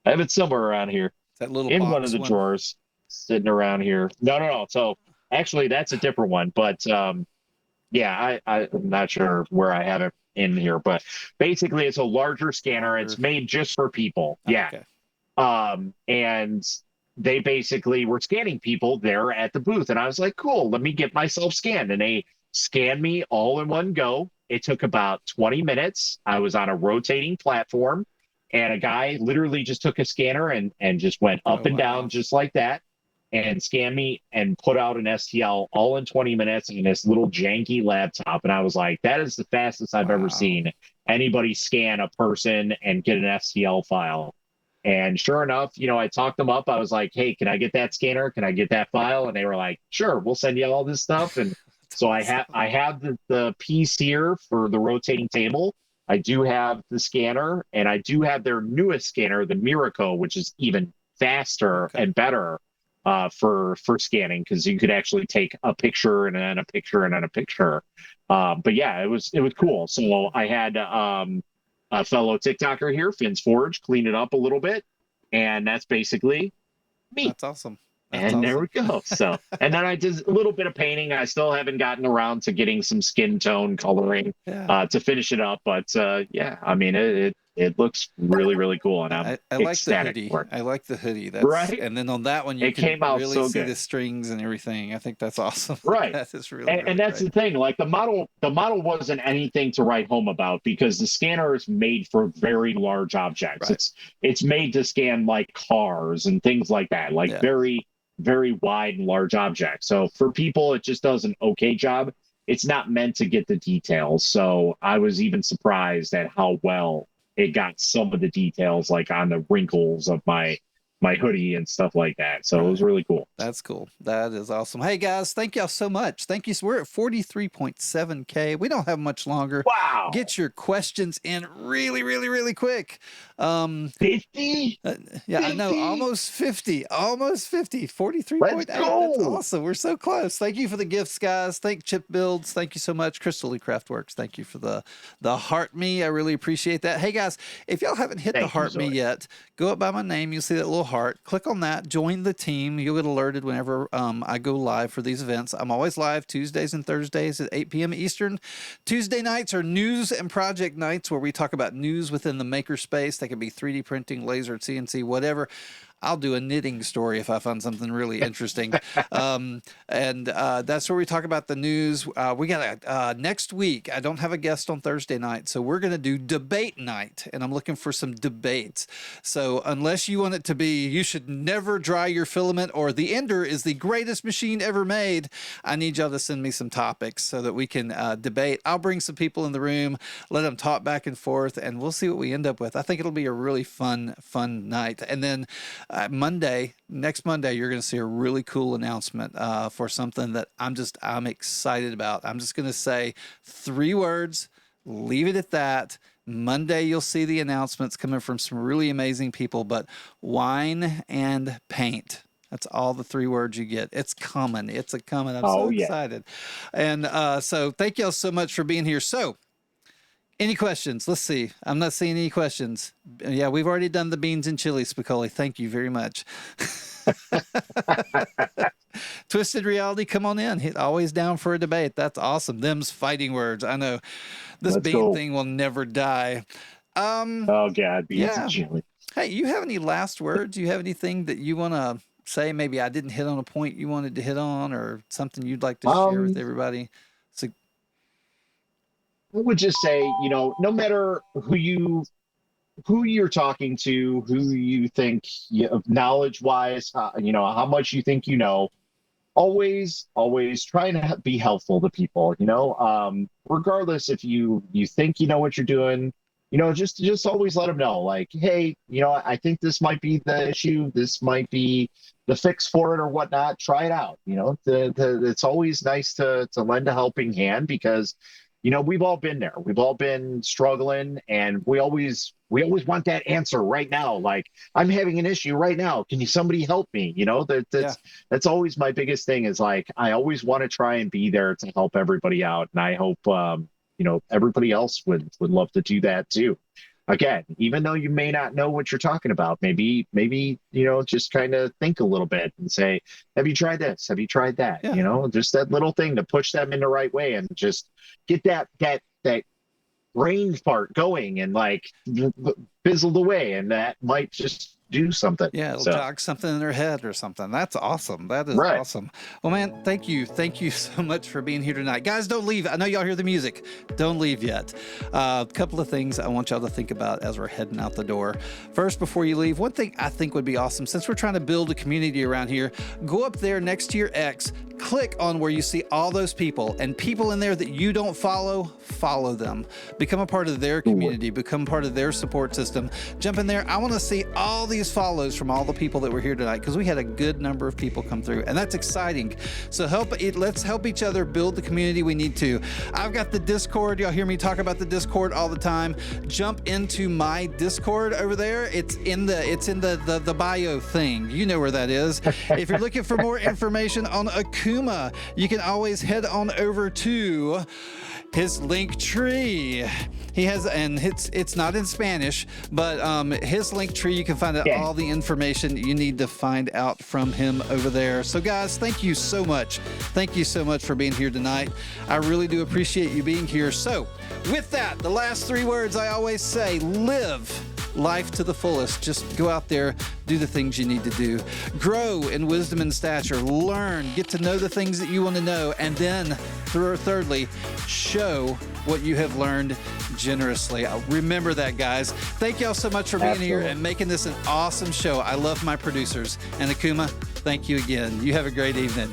I have it somewhere around here That little in one of box the one. drawers, sitting around here. No, no, no. So actually, that's a different one. But yeah, I'm not sure where I have it in here, but basically, it's a larger scanner. It's made just for people. Yeah. Okay. And they basically were scanning people there at the booth. And I was like, cool, let me get myself scanned. And they scanned me all in one go. It took about 20 minutes. I was on a rotating platform, and a guy literally just took a scanner and just went up Oh, and down wow. just like that and scanned me and put out an STL all in 20 minutes in this little janky laptop. And I was like, that is the fastest I've ever Wow. seen anybody scan a person and get an STL file. And sure enough, I talked them up. I was like, hey, can I get that scanner? Can I get that file? And they were like, sure, we'll send you all this stuff. And That's so awesome. I have the piece here for the rotating table. I do have the scanner, and I do have their newest scanner, the Miraco, which is even faster Okay. and better for scanning, because you could actually take a picture and then a picture and then a picture. But yeah, it was cool. So I had a fellow TikToker here, Finn's Forge, clean it up a little bit, and that's basically me. That's awesome. That's And there awesome. we go. So, and then I did a little bit of painting. I still haven't gotten around to getting some skin tone coloring Yeah. to finish it up, but yeah, I mean it looks really really cool, and I'm I like the ecstatic hoodie. for it. I like the hoodie. That's Right? and then on that one you It can came out really so see good. the strings and everything. I think that's awesome. Right. That is really, And really that's great. the thing. Like the model wasn't anything to write home about, because the scanner is made for very large objects. Right. It's made to scan like cars and things like that, like Yeah. very, very wide and large objects. So for people, it just does an okay job. It's not meant to get the details. So I was even surprised at how well it got some of the details, like on the wrinkles of my hoodie and stuff like that. So it was Right. really cool. That's cool. That is awesome. Hey guys, thank y'all so much. Thank you. So we're at 43.7K. We don't have much longer. Wow. Get your questions in really, really, really quick. Um, 50? Uh, yeah, I know. 50? Almost 50. Almost 50. Let's 43.8. That's go. awesome. We're so close. Thank you for the gifts, guys. Thank Chip Builds. Thank you so much. Crystal Lee Craftworks. Thank you for the heart me. I really appreciate that. Hey guys, if y'all haven't hit the Thank you, heart me Zoe. yet, go up by my name. You'll see that little heart. Click on that. Join the team. You'll get alerted whenever I go live for these events. I'm always live Tuesdays and Thursdays at 8 p.m. Eastern. Tuesday nights are news and project nights where we talk about news within the makerspace. They can be 3D printing, laser, CNC, whatever. I'll do a knitting story if I find something really interesting. And that's where we talk about the news. We got next week. I don't have a guest on Thursday night, so we're going to do debate night, and I'm looking for some debates. So unless you want it to be, you should never dry your filament, or the Ender is the greatest machine ever made, I need y'all to send me some topics so that we can debate. I'll bring some people in the room, let them talk back and forth, and we'll see what we end up with. I think it'll be a really fun night. And then next Monday, you're going to see a really cool announcement for something that I'm excited about. I'm just going to say 3 words, leave it at that. Monday, you'll see the announcements coming from some really amazing people, but wine and paint. That's all the 3 words you get. It's coming. It's a coming. I'm so Oh yeah. excited. And so thank y'all so much for being here. So any questions? Let's see. I'm not seeing any questions. Yeah, we've already done the beans and chili, Spicoli. Thank you very much. Twisted Reality, come on in. He's always down for a debate. That's awesome. Them's fighting words. I know this Let's bean go. thing will never die. Oh God, beans and Yeah. chili. Hey, you have any last words? You have anything that you want to say? Maybe I didn't hit on a point you wanted to hit on, or something you'd like to share with Um, everybody? So, I would just say, no matter who you're talking to, who you think, knowledge wise, how much you think always trying to be helpful to people. Regardless if you think you know what you're doing, just always let them know, like, hey, I think this might be the issue. This might be the fix for it or whatnot. Try it out. It's always nice to lend a helping hand because, we've all been there. We've all been struggling, and we always want that answer right now. Like, I'm having an issue right now. Can somebody help me? Yeah. That's always my biggest thing is like, I always want to try and be there to help everybody out. And I hope, everybody else would love to do that too. Again, even though you may not know what you're talking about, maybe, just kind of think a little bit and say, have you tried this? Have you tried that? Yeah. Just that little thing to push them in the right way and just get that brain fart going and like fizzled away, and that might just do something. Yeah, it'll So, jog something in their head or something. That's awesome. That is right. awesome. Well, man, thank you. Thank you so much for being here tonight. Guys, don't leave. I know y'all hear the music. Don't leave yet. A couple of things I want y'all to think about as we're heading out the door. First, before you leave, one thing I think would be awesome, since we're trying to build a community around here, go up there next to your X, click on where you see all those people, and people in there that you don't follow them. Become a part of their community, become part of their support system. Jump in there. I want to see all these follows from all the people that were here tonight, because we had a good number of people come through, and that's exciting. So let's help each other build the community we need to. I've got the Discord. Y'all hear me talk about the Discord all the time. Jump into my Discord over there. It's in the bio thing. You know where that is. If you're looking for more information on Akuma, you can always head on over to his link tree. He has, and it's not in Spanish, but his link tree, you can find out all the information you need to find out from him over there. So guys, thank you so much. Thank you so much for being here tonight. I really do appreciate you being here. So with that, the last 3 words I always say: live life to the fullest. Just go out there, do the things you need to do, grow in wisdom and stature, learn, get to know the things that you want to know, and then thirdly, show what you have learned generously. Remember that, guys. Thank y'all so much for being here and making this an awesome show. I love my producers. And Akuma, thank you again. You have a great evening.